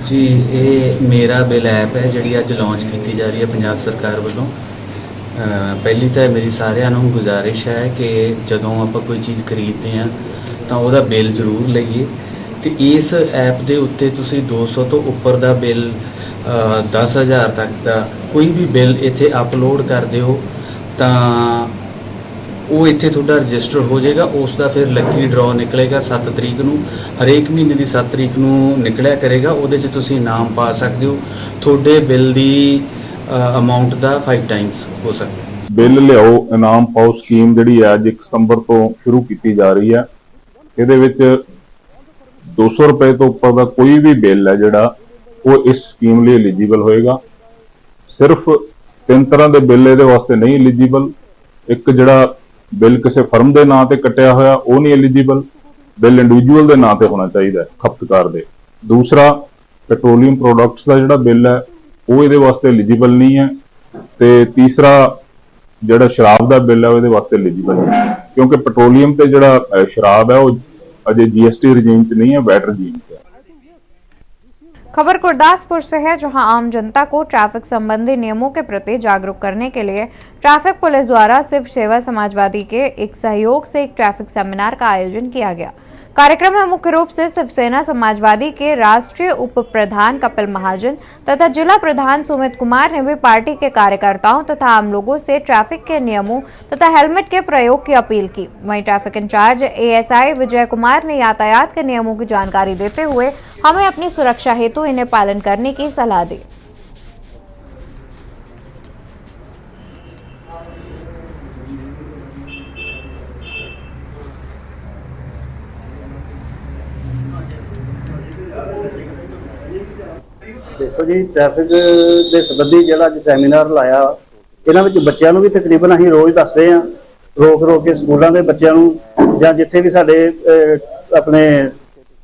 जी, ये मेरा बिल ऐप है जी अज लॉन्च की जा रही है पंजाब सरकार वालों। पहली तो मेरी सारिਆਂ ਨੂੰ गुजारिश है कि ਜਦੋਂ ਆਪਾਂ कोई चीज़ खरीदते हैं तो ਉਹਦਾ बिल जरूर ਲਈਏ। तो इस ऐप के उत्ते तुसी 200 तो उपर का बिल 10,000 तक का कोई भी बिल इत्थे अपलोड करते हो तो वो इत्थे थोड़ा रजिस्टर हो जाएगा। उसका फिर लकी ड्रॉ निकलेगा 7 तरीक नूं, हरेक महीने की 7 तरीक नूं निकलिया करेगा। उहदे च तुसी इनाम पा सकते हो, थोड़े बिल की अमाउंट का 5 टाइम्स हो सकता है। बिल लियाओ इनाम पाओ स्कीम जिहड़ी है 1 सितंबर तो शुरू की जा रही है। ਇਹਦੇ ਵਿੱਚ 200 रुपए तो उपर का कोई भी बिल है जिहड़ा वो इस स्कीम लिए एलिजिबल होएगा। सिर्फ 3 तरह के बिल इहदे वास्ते नहीं एलिजिबल। एक जिहड़ा बिल किसी फर्म के नां ते कटिया होया वो नहीं एलिजिबल, बिल इंडिविजुअल के नां ते होना चाहिए खपतकार दे। दूसरा पेट्रोलियम प्रोडक्ट्स का जिहड़ा बिल है वो इहदे वास्ते एलिजिबल नहीं है। ते तीसरा जिहड़ा शराब का बिल है वो वास्ते एलिजिबल है, क्योंकि पेट्रोलियम ते जिहड़ा शराब है वो अजे जीएसटी रजीम च नहीं है, वैट रजीम च है। खबर गुरदासपुर से है, जहां आम जनता को ट्रैफिक संबंधी नियमों के प्रति जागरूक करने के लिए ट्रैफिक पुलिस द्वारा सिर्फ सेवा समाजवादी के एक सहयोग से एक ट्रैफिक सेमिनार का आयोजन किया गया। कार्यक्रम में मुख्य रूप से शिवसेना समाजवादी के राष्ट्रीय उप प्रधान कपिल महाजन तथा जिला प्रधान सुमित कुमार ने भी पार्टी के कार्यकर्ताओं तथा आम लोगों से ट्रैफिक के नियमों तथा हेलमेट के प्रयोग की अपील की। वहीं traffic in charge ASI Vijay Kumar ने यातायात के नियमों की जानकारी देते हुए हमें अपनी सुरक्षा हेतु इन्हें पालन करने की सलाह दी। देखो जी, ट्रैफिक के संबंधी जो सैमीनार लाया इन्होंने बच्चों भी तकरीबन अं रोज़ दसते हैं, रोक रोक के स्कूलों के बच्चों या जिथे भी साडे अपने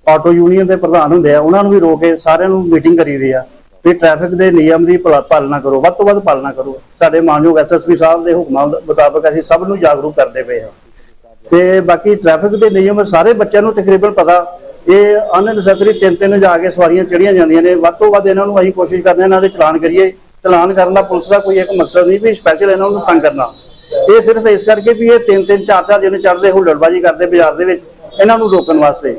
ऑटो यूनियन के प्रधान होंगे उन्होंने भी रोक के सारे मीटिंग करी दी है भी ट्रैफिक के नियम की पालना करो, वध तो वध पालना करो। साडे मानयोग SSP साहब के हुक्मां मुताबिक असीं सब नूं जागरूक करते पे हैं। ते बाकी ट्रैफिक के नियम सारे बच्चों को तकरीबन पता, ये अननैसेसरी तीन जाके सवारियां चढ़िया जांदियां ने। वध तो वध इन्हां नूं असीं कोशिश करते हैं इन्हां दे चलान करिए। चलान करना पुलिस का कोई एक मकसद नहीं भी स्पैशल इन्हां नूं तंग करना, ये सिर्फ इस करके भी ये तीन चार दिन चढ़ते हुल्लड़बाजी करते बाजार दे विच इन्हां नूं रोकण वास्ते।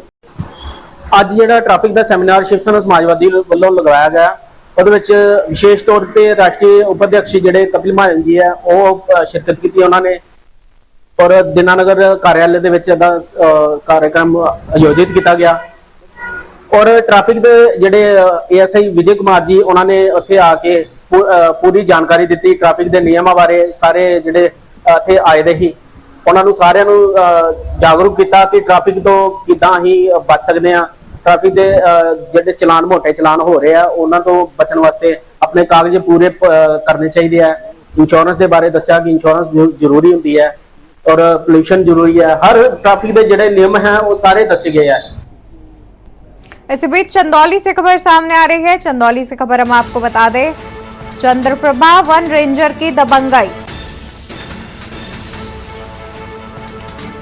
अज जिहड़ा ट्रैफिक का सैमीनार शिवसेना समाजवादी वालों लगवाया गया ਉਹਦੇ ਵਿੱਚ विशेष तौर पर राष्ट्रीय उपाध्यक्ष ਜਿਹੜੇ कपिल महाजन जी है वो शिरकत की उन्होंने और दीनानगर कार्यालय ਦੇ ਵਿੱਚ ਇਹਦਾ कार्यक्रम आयोजित किया गया। और ट्रैफिक के ਜਿਹੜੇ ASI विजय कुमार जी उन्होंने उत्थे आके पूरी जानकारी दी ट्रैफिक के नियमों बारे। सारे ਜਿਹੜੇ ਇੱਥੇ आए दे ही उन्होंने सारे जागरूक किया कि ट्रैफिक तो किदां ही बच सकते हैं। ट्रैफिक के ਜਿਹੜੇ चलान मोटे चलान हो रहे हैं उन्होंने तो बचने वास्ते अपने कागज पूरे करने चाहिए है। इंश्योरेंस के बारे दस्या कि इंश्योरेंस जरूरी होती है और पोल्यूशन जरूरी है। हर ट्रैफिक के ਜਿਹੜੇ नियम हैं वो सारे दसे गए हैं। इसी बीच चंदौली से खबर सामने आ रही है। चंदौली से खबर हम आपको बता दें, चंद्रप्रभा वन रेंजर की दबंगई।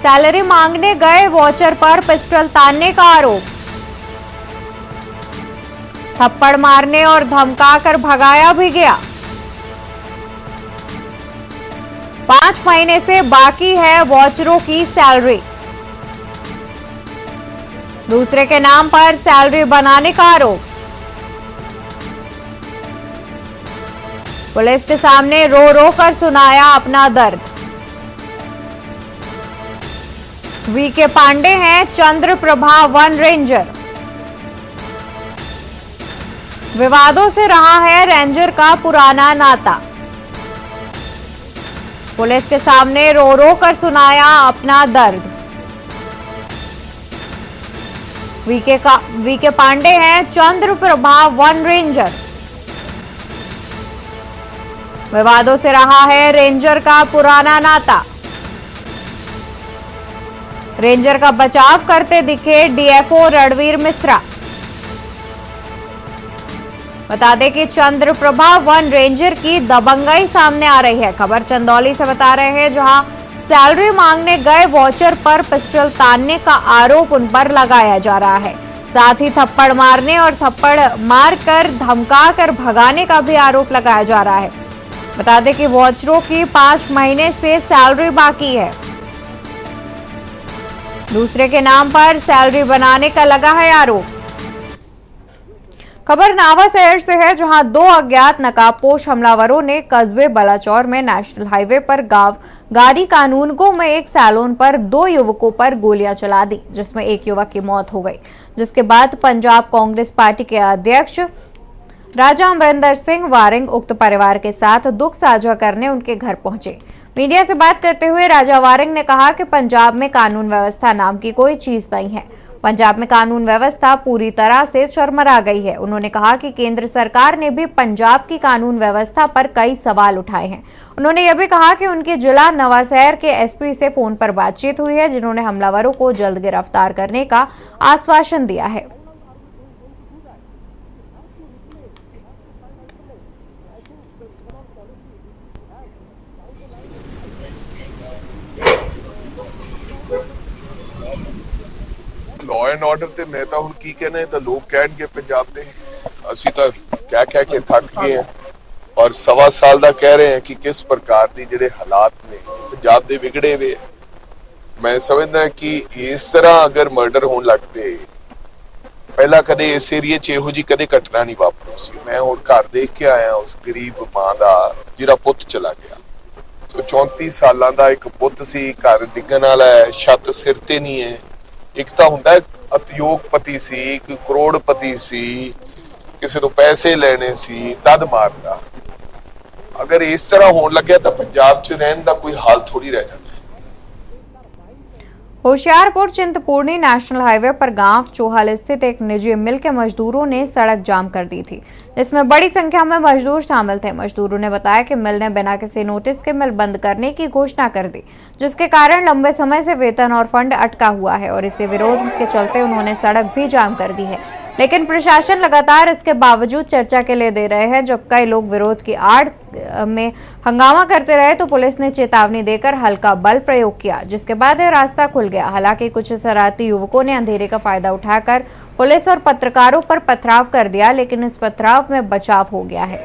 सैलरी मांगने गए वॉचर पर पिस्टल तानने का आरोप, थप्पड़ मारने और धमकाकर भगाया भी गया। 5 महीने से बाकी है वॉचरों की सैलरी, दूसरे के नाम पर सैलरी बनाने का आरोप। पुलिस के सामने रो रो कर सुनाया अपना दर्द। वीके पांडे हैं चंद्रप्रभा वन रेंजर। विवादों से रहा है रेंजर का पुराना नाता। पुलिस के सामने रो रो कर सुनाया अपना दर्द। वीके पांडे हैं चंद्रप्रभा वन रेंजर। विवादों से रहा है रेंजर का पुराना नाता। रेंजर का बचाव करते दिखे DFO रणवीर मिश्रा। बता दें कि चंद्रप्रभा वन रेंजर की दबंगई सामने आ रही है। खबर चंदौली से बता रहे हैं, जहां सैलरी मांगने गए वॉचर पर पिस्टल तानने का आरोप उन पर लगाया जा रहा है। साथ ही थप्पड़ मारने और थप्पड़ मारकर धमकाकर भगाने का भी आरोप लगाया जा रहा है। बता दें कि वॉचरों की 5 महीने से सैलरी बाकी है, दूसरे के नाम पर सैलरी बनाने का लगा है आरोप। खबर नावा शहर से है, जहां 2 अज्ञात नकाबपोश हमलावरों ने कस्बे बलाचौर में नेशनल हाईवे पर गांव गारी कानूनगो में एक सैलून पर 2 युवकों पर गोलियां चला दी, जिसमें एक युवक की मौत हो गई। जिसके बाद पंजाब कांग्रेस पार्टी के अध्यक्ष राजा अमरिंदर सिंह वारिंग उक्त परिवार के साथ दुख साझा करने उनके घर पहुंचे। मीडिया से बात करते हुए राजा वारिंग ने कहा कि पंजाब में कानून व्यवस्था नाम की कोई चीज नहीं है। पंजाब में कानून व्यवस्था पूरी तरह से चरमरा गई है। उन्होंने कहा कि केंद्र सरकार ने भी पंजाब की कानून व्यवस्था पर कई सवाल उठाए हैं। उन्होंने यह भी कहा कि उनके जिला नवाशहर के SP से फोन पर बातचीत हुई है, जिन्होंने हमलावरों को जल्द गिरफ्तार करने का आश्वासन दिया है। लॉ एंड ऑर्डर ते मैं ਤਾਂ ਹੁਣ ਕੀ कहना है, तो लोग ਕਹਿਣਗੇ पंजाब ਦੇ ਅਸੀਂ ਤਾਂ ਕਹਿ ਕੇ ਥੱਕ ਗਏ हैं और 1.25 साल ਦਾ ਕਹਿ ਰਹੇ हैं कि किस प्रकार ਦੀ ਜਿਹੜੇ ਹਾਲਾਤ ਨੇ पंजाब ਦੇ ਵਿਗੜੇ ਵੇ मैं समझदा कि इस तरह अगर मर्डर होने लग पे, पहला कदे इस एरिए च इहो जी कदे घटना नहीं वापरी सी। मैं हुण घर देख के आया उस गरीब मां दा जिहड़ा पुੱਤ चला गया। तो 34 सालां दा एक पुੱਤ सी, घर डिग्गण वाला है, छत सिर ते नहीं है। एक तो हुंदा उद्योगपति सी, कोई करोड़पति सी, किसी तो पैसे लेने सी, तद मारदा। अगर इस तरह होने लग्या तो पंजाब च रहने दा कोई हाल थोड़ी रह जाता। होशियारपुर चिंतपूर्णी नेशनल हाईवे पर गांव चोहल स्थित एक निजी मिल के मजदूरों ने सड़क जाम कर दी थी, जिसमें बड़ी संख्या में मजदूर शामिल थे। मजदूरों ने बताया कि मिल ने बिना किसी नोटिस के मिल बंद करने की घोषणा कर दी, जिसके कारण लंबे समय से वेतन और फंड अटका हुआ है और इसी विरोध के चलते उन्होंने सड़क भी जाम कर दी है। लेकिन प्रशासन लगातार इसके बावजूद चर्चा के लिए दे रहे हैं। जब कई लोग विरोध की आड़ में हंगामा करते रहे तो पुलिस ने चेतावनी देकर हल्का बल प्रयोग किया, जिसके बाद यह रास्ता खुल गया। हालांकि कुछ शरारती युवकों ने अंधेरे का फायदा उठाकर पुलिस और पत्रकारों पर पथराव कर दिया, लेकिन इस पथराव में बचाव हो गया है।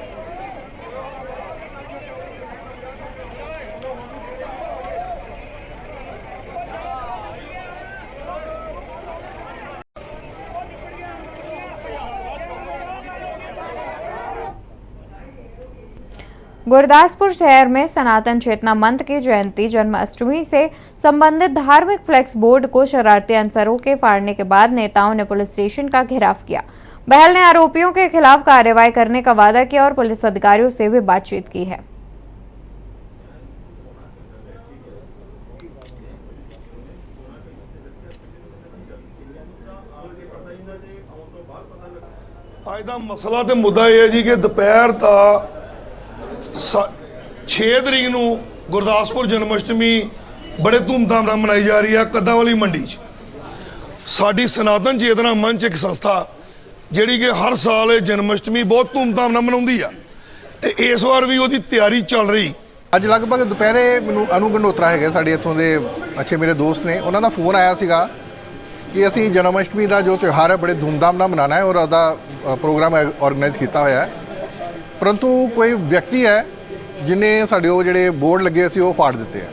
गुरदासपुर शहर में सनातन चेतना मंच की जयंती जन्माष्टमी से संबंधित धार्मिक फ्लेक्स बोर्ड को शरारती अनसरों के फाड़ने के बाद नेताओं ने पुलिस स्टेशन का घेराव किया। बहल ने आरोपियों के खिलाफ कार्रवाई करने का वादा किया और पुलिस अधिकारियों से भी बातचीत की है। आज का मसला तो मुद्दा यह है जी कि दोपहर का 6 तरीक ਨੂੰ ਗੁਰਦਾਸਪੁਰ ਜਨਮਸ਼ਟਮੀ बड़े धूमधाम ਨਾਲ ਮਨਾਈ ਜਾ ਰਹੀ ਹੈ। ਕੱਦਾਵਾਲੀ ਮੰਡੀ 'ਚ ਸਾਡੀ ਸਨਾਤਨ ਚੇਤਨਾ ਮੰਚ ਇੱਕ ਸੰਸਥਾ ਜਿਹੜੀ ਕਿ ਹਰ ਸਾਲ ਜਨਮਸ਼ਟਮੀ ਬਹੁਤ ਧੂਮਧਾਮ ਨਾਲ ਮਨਾਉਂਦੀ ਆ ਤੇ ਇਸ ਵਾਰ ਵੀ ਉਹਦੀ ਤਿਆਰੀ ਚੱਲ ਰਹੀ। ਅੱਜ ਲਗਭਗ ਦੁਪਹਿਰੇ ਮੈਨੂੰ ਅਨੂ ਗੰਡੋਤਰਾ ਹੈਗੇ ਸਾਡੇ ਇੱਥੋਂ ਦੇ ਅੱਛੇ ਮੇਰੇ ਦੋਸਤ ਨੇ, ਉਹਨਾਂ ਦਾ ਫੋਨ ਆਇਆ ਸੀਗਾ ਕਿ ਅਸੀਂ ਜਨਮਸ਼ਟਮੀ ਦਾ ਜੋ ਤਿਉਹਾਰ ਹੈ ਬੜੇ ਧੂਮਧਾਮ ਨਾਲ ਮਨਾਉਣਾ ਹੈ ਔਰ ਉਹਦਾ ਪ੍ਰੋਗਰਾਮ ਆਰਗੇਨਾਈਜ਼ ਕੀਤਾ ਹੋਇਆ ਹੈ। परंतु कोई व्यक्ति है जिन्हें साढ़े वो जोड़े बोर्ड लगे सी वो फाड़ दिते हैं।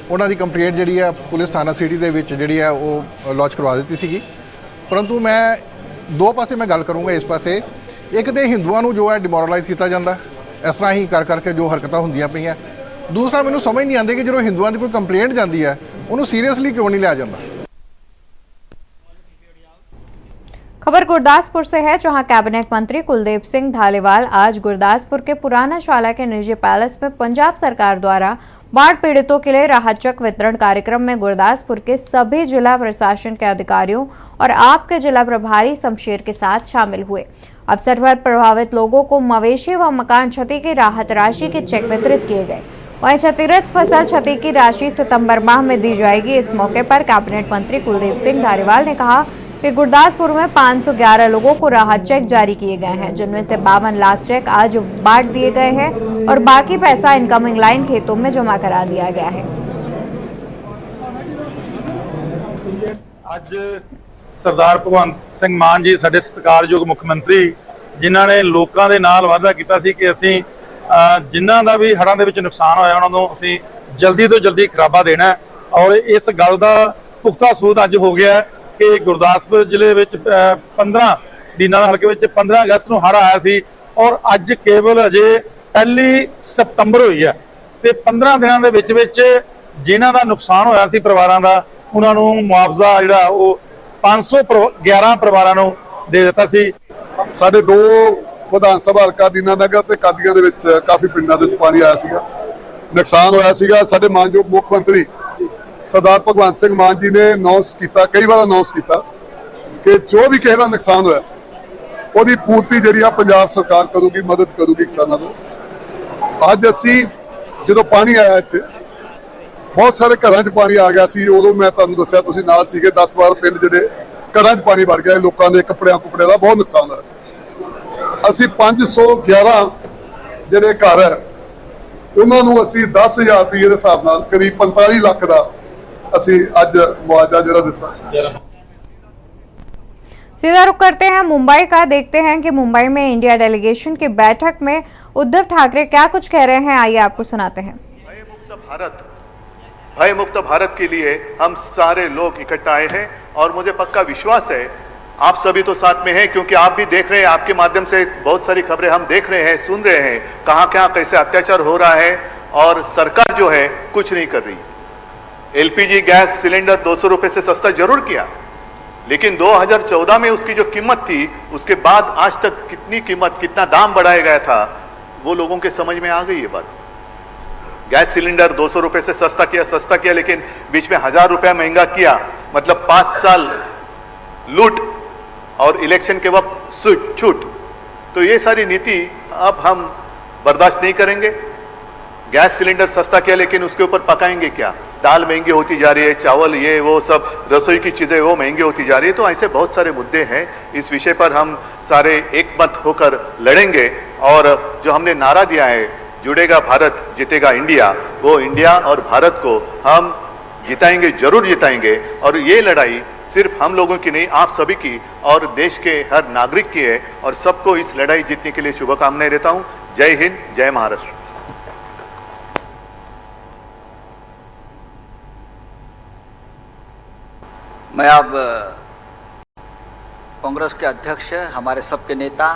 उन्होंने कंप्लेंट जी है पुलिस थाना सिटी के जी है वो लॉन्च करवा दी सी। परंतु मैं दो पासे मैं गल करूँगा। इस पासे एक तो हिंदुओं जो है डिमोरलाइज किया जाता इस तरह ही कर करके जो हरकत होंदियां पईयां। दूसरा मैनूं समझ नहीं आती कि जो हिंदुओं की कोई कंप्लेंट जाती है उन्होंने सीरियसली क्यों नहीं लिया जाता। खबर गुरदासपुर से है, जहां कैबिनेट मंत्री कुलदीप सिंह धालीवाल आज गुरदासपुर के पुराना शाला के निजी पैलेस में पंजाब सरकार द्वारा बाढ़ पीड़ितों के लिए राहत चेक वितरण कार्यक्रम में गुरदासपुर के सभी जिला प्रशासन के अधिकारियों और आपके जिला प्रभारी शमशेर के साथ शामिल हुए। अवसर पर प्रभावित लोगों को मवेशी व मकान क्षति की राहत राशि के चेक वितरित किए गए। वहीं क्षतिग्रस्त फसल क्षति की राशि सितंबर माह में दी जाएगी। इस मौके पर कैबिनेट मंत्री कुलदीप सिंह धालीवाल ने कहा कि गुरदासपुर में 511 लोगों को राहत चेक जारी किए गए हैं, जिनमें से 52 लाख चेक आज बांट दिए गए हैं और बाकी पैसा इनकमिंग लाइन खेतों में जमा करा दिया गया है। आज सरदार भगवंत सिंह मान जी साडे सत्कारयोग मुख मंत्री जिन्हां ने लोकां दे नाल वादा कीता सी कि असीं जिन्हां दा भी हड़ां दे विच नुकसान होया उन्हां नूं असीं जल्दी तो जल्दी खराबा देना और इस गल दा पुख्ता सबूत अज हो गया कि गुरदासपुर जिले विच 15 दीना हल्के विच 15 अगस्त नूं हड़ आया सी और अज केवल अजे 1 सितंबर हुई है ते 15 दिनां दे विच विच जिन्हां दा नुकसान होया सी परिवारां दा उन्हां नूं मुआवजा जिहड़ा वो 511 परिवारां नूं दे दित्ता सी। साडे 2 विधान सभा हल्का दीनानगर ते कादियां दे विच काफी पिंडां दे पानी आया सीगा, नुकसान होया सीगा। साडे मानयोग मुख मंत्री सरदार भगवंत सिंह मान जी ने अनाउंस किया, कई बार अनाउंस किया कि जो भी किसी का नुकसान होया ਉਹਦੀ पूर्ति जी पंजाब सरकार करूगी, मदद करूगी किसानों को। अज असी जो पानी आया इत्थे बहुत सारे घर च पानी आ गया सी, उदों मैं तुहानूं दस्सिया तुसीं नाल सीगे 10-12 पिंड जिहड़े घर च पानी वड़ गया, लोगों के कपड़ियां कुपड़े का बहुत नुकसान होया सी। असी 511 जिहड़े घर है उन्हां नूं असी 10,000 रुपये के हिसाब नाल करीब 45 लाख का असी अज मुआवजा जिहड़ा दित्ता। सीधा रुख करते हैं मुंबई का, देखते हैं कि मुंबई में इंडिया डेलीगेशन की बैठक में उद्धव ठाकरे क्या कुछ कह रहे हैं, आइए आपको सुनाते हैं। भारत भय मुक्त भारत के लिए हम सारे लोग इकट्ठा आए हैं और मुझे पक्का विश्वास है आप सभी तो साथ में हैं, क्योंकि आप भी देख रहे हैं, आपके माध्यम से बहुत सारी खबरें हम देख रहे हैं, सुन रहे हैं, कहां कहां कैसे अत्याचार हो रहा है और सरकार जो है कुछ नहीं कर रही। एलपीजी गैस सिलेंडर 200 रुपए से सस्ता जरूर किया, लेकिन 2014 में उसकी जो कीमत थी उसके बाद आज तक कितनी कीमत, कितना दाम बढ़ाया गया था, वो लोगों के समझ में आ गई ये बात। गैस सिलेंडर 200 रुपए से सस्ता किया, लेकिन बीच में 1000 रुपया महंगा किया, मतलब 5 साल लूट और इलेक्शन के वक्त छूट। तो ये सारी नीति अब हम बर्दाश्त नहीं करेंगे। गैस सिलेंडर सस्ता किया, लेकिन उसके ऊपर पकाएंगे क्या? दाल महंगी होती जा रही है, चावल ये वो सब रसोई की चीजें वो महंगी होती जा रही है। तो ऐसे बहुत सारे मुद्दे हैं, इस विषय पर हम सारे एकमत होकर लड़ेंगे। और जो हमने नारा दिया है, जुड़ेगा भारत जीतेगा इंडिया, वो इंडिया और भारत को हम जिताएंगे, जरूर जिताएंगे। और ये लड़ाई सिर्फ हम लोगों की नहीं, आप सभी की और देश के हर नागरिक की है, और सबको इस लड़ाई जीतने के लिए शुभकामनाएं देता हूं। जय हिंद, जय महाराष्ट्र। मैं अब कांग्रेस के अध्यक्ष, हमारे सबके नेता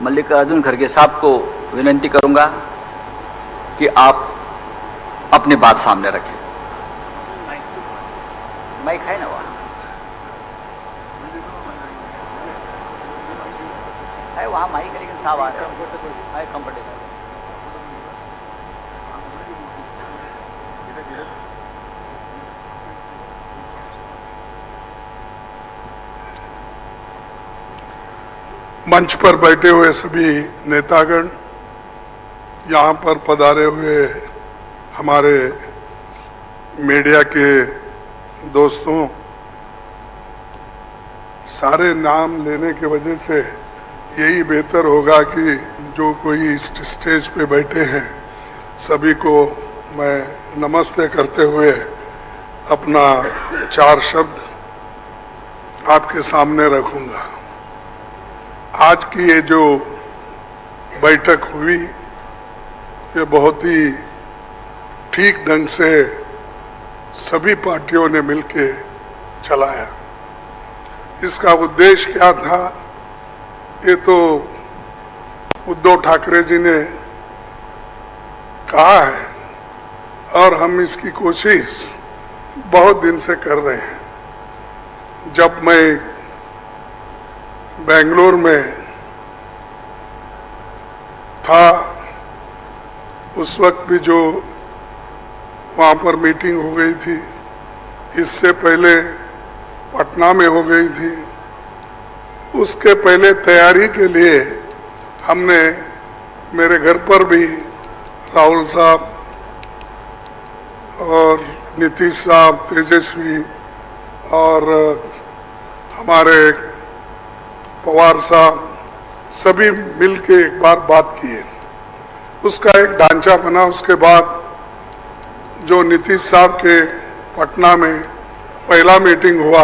मल्लिकार्जुन खड़गे साहब को विनती करूंगा कि आप अपनी बात सामने रखें। माइक है ना वहाँ? है वहाँ माइक है, लेकिन साहब आ रहे हैं, कंफर्टेबल। मंच पर बैठे हुए सभी नेतागण, यहाँ पर पधारे हुए हमारे मीडिया के दोस्तों, सारे नाम लेने के वजह से यही बेहतर होगा कि जो कोई स्टेज पे बैठे हैं सभी को मैं नमस्ते करते हुए अपना 4 शब्द आपके सामने रखूंगा। आज की ये जो बैठक हुई, ये बहुत ही ठीक ढंग से सभी पार्टियों ने मिलके चलाया। इसका उद्देश्य क्या था, ये तो उद्धव ठाकरे जी ने कहा है और हम इसकी कोशिश बहुत दिन से कर रहे हैं। जब मैं बेंगलोर में था, उस वक्त भी जो वहाँ पर मीटिंग हो गई थी, इससे पहले पटना में हो गई थी, उसके पहले तैयारी के लिए हमने मेरे घर पर भी राहुल साहब और नीतीश साहब, तेजस्वी और हमारे पवार साहब सभी मिलके एक बार बात किए। उसका एक ढांचा बना। उसके बाद जो नीतीश साहब के पटना में पहला मीटिंग हुआ,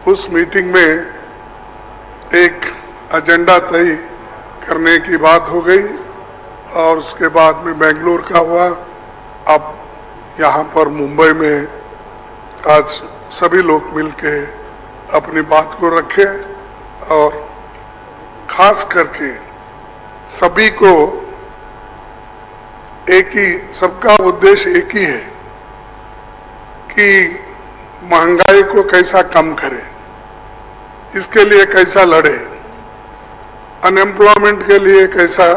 उस मीटिंग में एक एजेंडा तय करने की बात हो गई और उसके बाद में बेंगलुरु का हुआ। अब यहाँ पर मुंबई में आज सभी लोग मिलके अपनी बात को रखे और खास करके सभी को एक ही, सबका उद्देश्य एक ही है कि महंगाई को कैसा कम करें, इसके लिए कैसा लड़े, अनएम्प्लॉयमेंट के लिए कैसा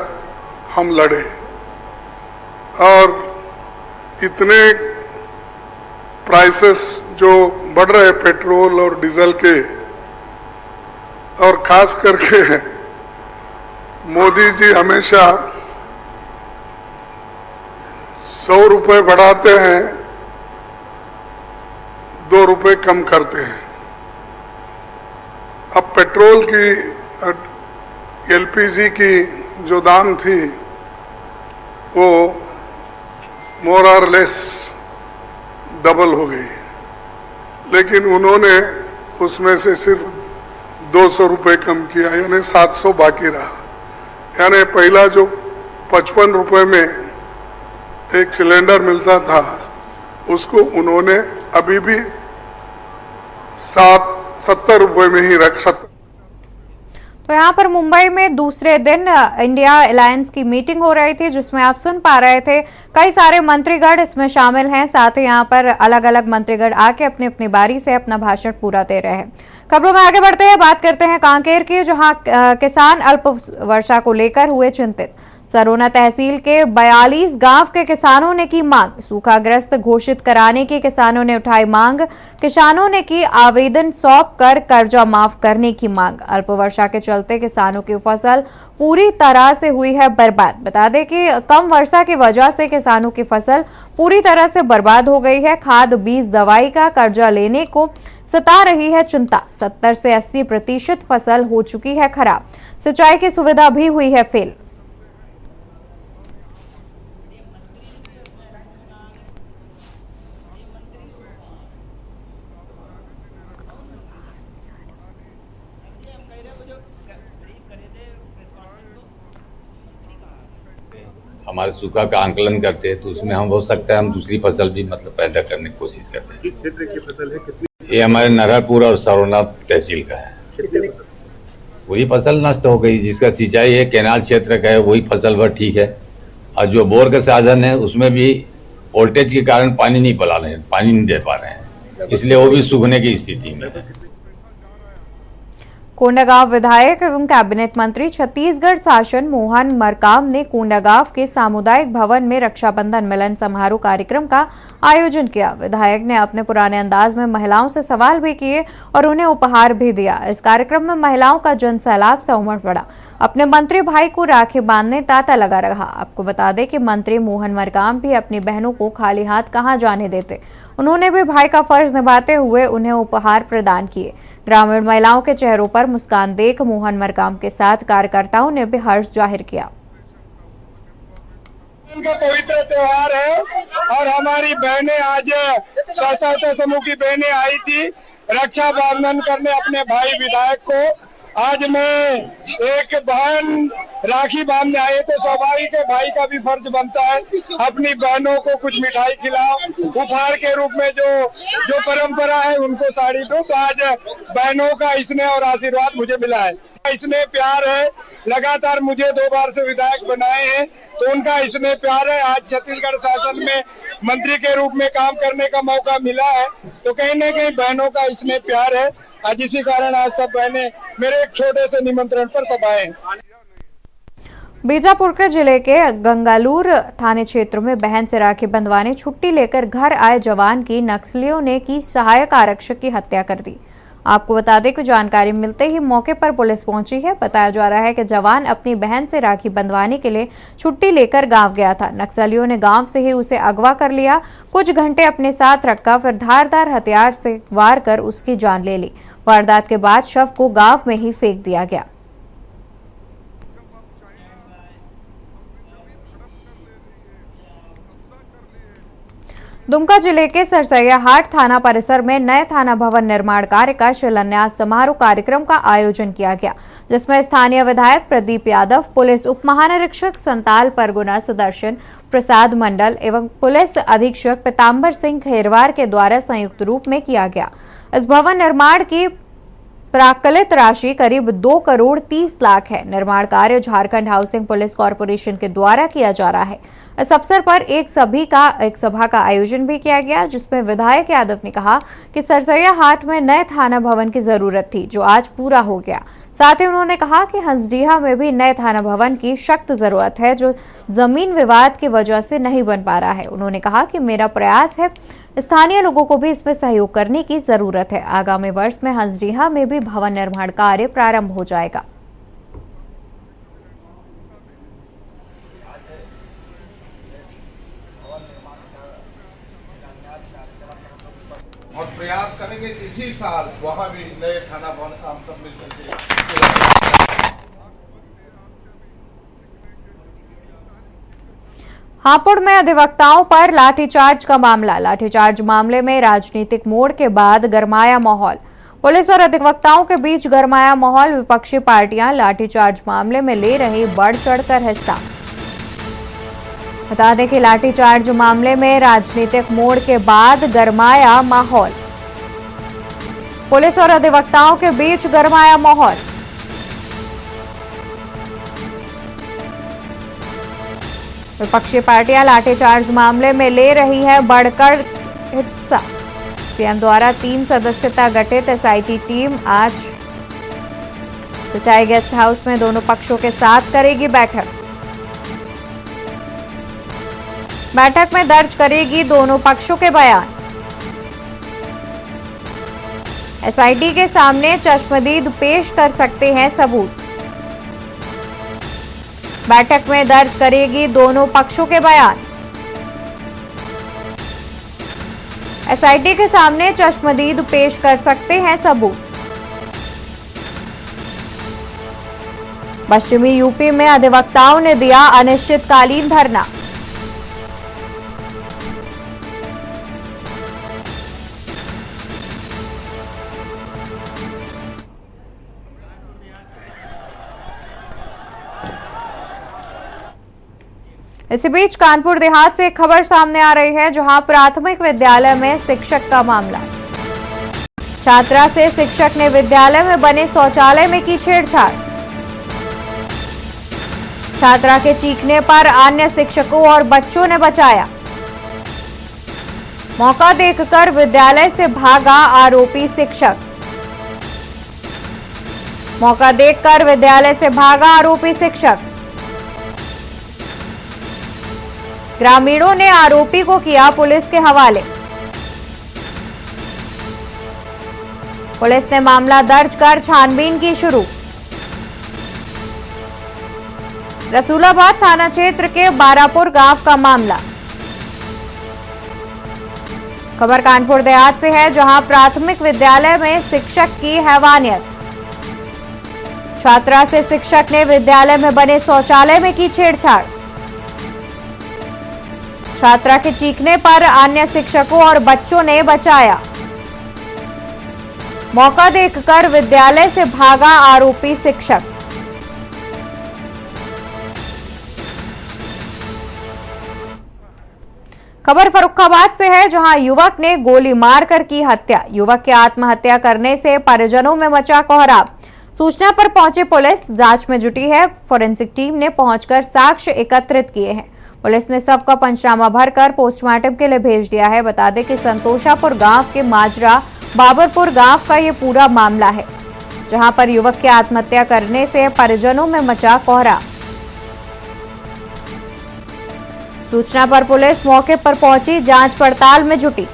हम लड़े। और इतने प्राइसेस जो बढ़ रहे पेट्रोल और डीजल के, और खास करके मोदी जी हमेशा 100 रुपए बढ़ाते हैं, 2 रुपए कम करते हैं। अब पेट्रोल की, एलपीजी की जो दाम थी वो मोर और लेस डबल हो गई, लेकिन उन्होंने उसमें से सिर्फ 200 रुपए कम किया, यानी 700 बाकी रहा। यानी पहला जो 55 रुपए में एक सिलेंडर मिलता था उसको उन्होंने अभी भी 70 रुपए में ही रख। तो यहाँ पर मुंबई में दूसरे दिन इंडिया अलायंस की मीटिंग हो रही थी, जिसमें आप सुन पा रहे थे कई सारे मंत्रीगण इसमें शामिल हैं। साथ ही यहाँ पर अलग अलग मंत्रीगण आके अपनी अपनी बारी से अपना भाषण पूरा दे रहे हैं। खबरों में आगे बढ़ते हैं, बात करते हैं कांकेर की, जहाँ किसान अल्प वर्षा को लेकर हुए चिंतित। सरोना तहसील के 42 गांव के किसानों ने की मांग। सूखाग्रस्त घोषित कराने की किसानों ने उठाई मांग। किसानों ने की आवेदन सौंप कर कर्जा माफ करने की मांग। अल्प वर्षा के चलते किसानों की फसल पूरी तरह से हुई है बर्बाद। बता दें कि कम वर्षा की वजह से किसानों की फसल पूरी तरह से बर्बाद हो गई है। खाद, बीज, दवाई का कर्जा लेने को सता रही है चिंता। 70 से 80% फसल हो चुकी है खराब। सिंचाई की सुविधा भी हुई है फेल। हमारे सूखा का आंकलन करते हैं तो उसमें हम हो सकता है हम दूसरी फसल भी मतलब पैदा करने की कोशिश करते हैं। किस क्षेत्र की फसल है? कितनी? ये हमारे नरहरपुर और सरोना तहसील का है। कितनी? वही फसल नष्ट हो गई। जिसका सिंचाई है कैनाल क्षेत्र का है वही फसल भर ठीक है, और जो बोर का साधन है उसमें भी वोल्टेज के कारण पानी नहीं पला रहे हैं, पानी नहीं दे पा रहे हैं, इसलिए वो भी सूखने की स्थिति में है। कोंडागांव विधायक एवं कैबिनेट मंत्री छत्तीसगढ़ शासन मोहन मरकाम ने कोंडागांव के सामुदायिक भवन में रक्षाबंधन मिलन समारोह कार्यक्रम का आयोजन किया। विधायक ने अपने पुराने अंदाज में महिलाओं से सवाल भी किए और उन्हें उपहार भी दिया। इस कार्यक्रम में महिलाओं का जनसैलाब से उमड़ पड़ा। अपने मंत्री भाई को राखी बांधने तांता लगा रहा। आपको बता दें कि मंत्री मोहन मरकाम भी अपनी बहनों को खाली हाथ कहां जाने देते। उन्होंने भी भाई का फर्ज निभाते हुए उन्हें उपहार प्रदान किए। ग्रामीण महिलाओं के चेहरों पर मुस्कान देख मोहन मरकाम के साथ कार्यकर्ताओं ने भी हर्ष जाहिर किया। का पवित्र त्योहार है और हमारी बहनें आज स्वसहायता समूह की बहनें आई थी रक्षाबंधन करने अपने भाई विधायक को। आज मैं एक बहन राखी बांधने आए तो स्वाभाविक है भाई का भी फर्ज बनता है अपनी बहनों को कुछ मिठाई खिलाओ, उपहार के रूप में जो परंपरा है उनको साड़ी दो। तो आज बहनों का स्नेह और आशीर्वाद मुझे मिला है, स्नेह प्यार है। लगातार मुझे 2 बार से विधायक बनाए हैं तो उनका स्नेह प्यार है। आज छत्तीसगढ़ शासन में मंत्री के रूप में काम करने का मौका मिला है तो कहीं न कहीं बहनों का स्नेह प्यार है। आज इसी कारण आज सब बहनें मेरे एक छोटे से निमंत्रण पर सब आए हैं। बीजापुर के जिले के गंगालूर थाने क्षेत्र में बहन से राखी बंधवाने छुट्टी लेकर घर आए जवान की नक्सलियों ने की सहायक आरक्षक की हत्या कर दी। आपको बता दें कि जानकारी मिलते ही मौके पर पुलिस पहुंची है। बताया जा रहा है कि जवान अपनी बहन से राखी बंधवाने के लिए छुट्टी लेकर गांव गया था। नक्सलियों ने गांव से ही उसे अगवा कर लिया। कुछ घंटे अपने साथ रखा, फिर धारदार हथियार से वार कर उसकी जान ले ली। वारदात के बाद शव को गांव में ही फेंक दिया गया। दुमका जिले के सरसैयाहाट थाना परिसर में नए थाना भवन निर्माण कार्य का शिलान्यास समारोह कार्यक्रम का आयोजन किया गया, जिसमें स्थानीय विधायक प्रदीप यादव, पुलिस उप महानिरीक्षक संताल परगुना सुदर्शन प्रसाद मंडल एवं पुलिस अधीक्षक पीताम्बर सिंह खेरवार के द्वारा संयुक्त रूप में किया गया। इस भवन निर्माण की प्राकलित राशि करीब 2 करोड़ 30 लाख है। निर्माण कार्य झारखंड हाउसिंग पुलिस कॉरपोरेशन के द्वारा किया जा रहा है। इस अवसर पर एक सभा का आयोजन भी किया गया, जिसमें विधायक यादव ने कहा कि सरसैयाहाट में नए थाना भवन की जरूरत थी, जो आज पूरा हो गया। साथ ही उन्होंने कहा कि हंसडीहा में भी नए थाना भवन की सख्त जरूरत है, जो जमीन विवाद की वजह से नहीं बन पा रहा है। उन्होंने कहा कि मेरा प्रयास है, स्थानीय लोगों को भी इसमें सहयोग करने की जरूरत है। आगामी वर्ष में हंसडीहा में भी भवन निर्माण कार्य प्रारंभ हो जाएगा। और प्रयास करेंगे इसी साल वहां भी नए थाना भवन काम सब मिलकर के। हापुड़ में अधिवक्ताओं पर लाठीचार्ज का मामला। लाठीचार्ज मामले में राजनीतिक मोड़ के बाद गरमाया माहौल। पुलिस और अधिवक्ताओं के बीच गरमाया माहौल। विपक्षी पार्टियां लाठीचार्ज मामले में ले रही बढ़ चढ़कर हिस्सा। बता दें कि लाठीचार्ज मामले में राजनीतिक मोड़ के बाद गरमाया माहौल। पुलिस और अधिवक्ताओं के बीच गरमाया माहौल। विपक्षी पार्टियां लाठीचार्ज मामले में ले रही है बढ़कर हिस्सा। सीएम द्वारा 3 सदस्यता गठित एसआईटी टीम आज सिंचाई गेस्ट हाउस में दोनों पक्षों के साथ करेगी बैठक। बैठक में दर्ज करेगी दोनों पक्षों के बयान। एसआईटी के सामने चश्मदीद पेश कर सकते हैं सबूत। बैठक में दर्ज करेगी दोनों पक्षों के बयान। एसआईटी के सामने चश्मदीद पेश कर सकते हैं सबूत। पश्चिमी यूपी में अधिवक्ताओं ने दिया अनिश्चितकालीन धरना। इसी बीच कानपुर देहात से एक खबर सामने आ रही है, जहां प्राथमिक विद्यालय में शिक्षक का मामला। छात्रा से शिक्षक ने विद्यालय में बने शौचालय में की छेड़छाड़। छात्रा के चीखने पर अन्य शिक्षकों और बच्चों ने बचाया। मौका देखकर विद्यालय से भागा आरोपी शिक्षक। मौका देखकर विद्यालय से भागा आरोपी शिक्षक। ग्रामीणों ने आरोपी को किया पुलिस के हवाले। पुलिस ने मामला दर्ज कर छानबीन की शुरू। रसूलाबाद थाना क्षेत्र के बारापुर गांव का मामला। खबर कानपुर देहात से है, जहां प्राथमिक विद्यालय में शिक्षक की हैवानियत। छात्रा से शिक्षक ने विद्यालय में बने शौचालय में की छेड़छाड़। छात्रा के चीखने पर अन्य शिक्षकों और बच्चों ने बचाया। मौका देखकर विद्यालय से भागा आरोपी शिक्षक। खबर फर्रुखाबाद से है, जहां युवक ने गोली मारकर की हत्या। युवक के आत्महत्या करने से परिजनों में मचा कोहराम। सूचना पर पहुंची पुलिस जांच में जुटी है। फोरेंसिक टीम ने पहुंचकर साक्ष्य एकत्रित किए हैं। पुलिस ने शव का पंचनामा भरकर पोस्टमार्टम के लिए भेज दिया है। बता दें कि संतोषापुर गांव के माजरा बाबरपुर गांव का ये पूरा मामला है, जहां पर युवक की आत्महत्या करने से परिजनों में मचा कोहराम। सूचना पर पुलिस मौके पर पहुंची, जांच पड़ताल में जुटी।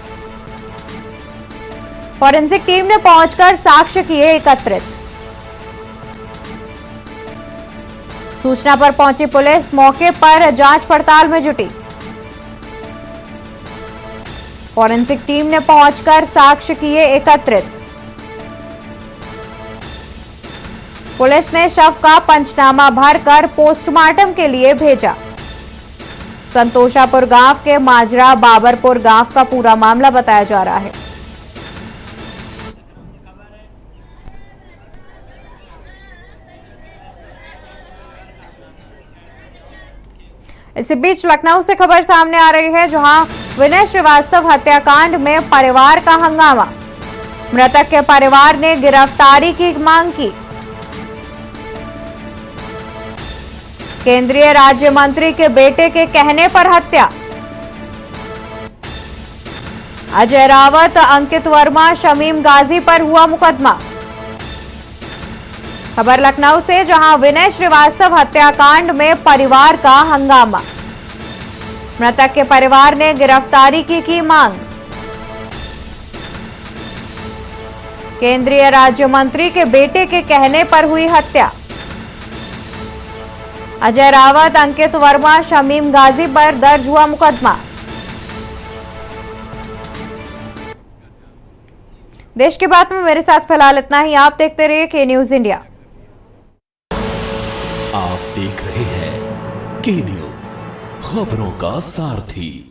फोरेंसिक टीम ने पहुंचकर साक्ष्य किए एकत्रित। सूचना पर पहुंची पुलिस मौके पर जांच पड़ताल में जुटी। फोरेंसिक टीम ने पहुंचकर साक्ष्य किए एकत्रित। पुलिस ने शव का पंचनामा भरकर पोस्टमार्टम के लिए भेजा। संतोषापुर गांव के माजरा बाबरपुर गांव का पूरा मामला बताया जा रहा है। इसी बीच लखनऊ से खबर सामने आ रही है, जहां विनय श्रीवास्तव हत्याकांड में परिवार का हंगामा। मृतक के परिवार ने गिरफ्तारी की मांग की। केंद्रीय राज्य मंत्री के बेटे के कहने पर हत्या। अजय रावत, अंकित वर्मा, शमीम गाजी पर हुआ मुकदमा। खबर लखनऊ से, जहां विनय श्रीवास्तव हत्याकांड में परिवार का हंगामा। मृतक के परिवार ने गिरफ्तारी की मांग। केंद्रीय राज्य मंत्री के बेटे के कहने पर हुई हत्या। अजय रावत, अंकित वर्मा, शमीम गाजी पर दर्ज हुआ मुकदमा। देश की बात में मेरे साथ फिलहाल इतना ही। आप देखते रहिए के न्यूज इंडिया। आप देख रहे हैं के न्यूज, खबरों का सारथी।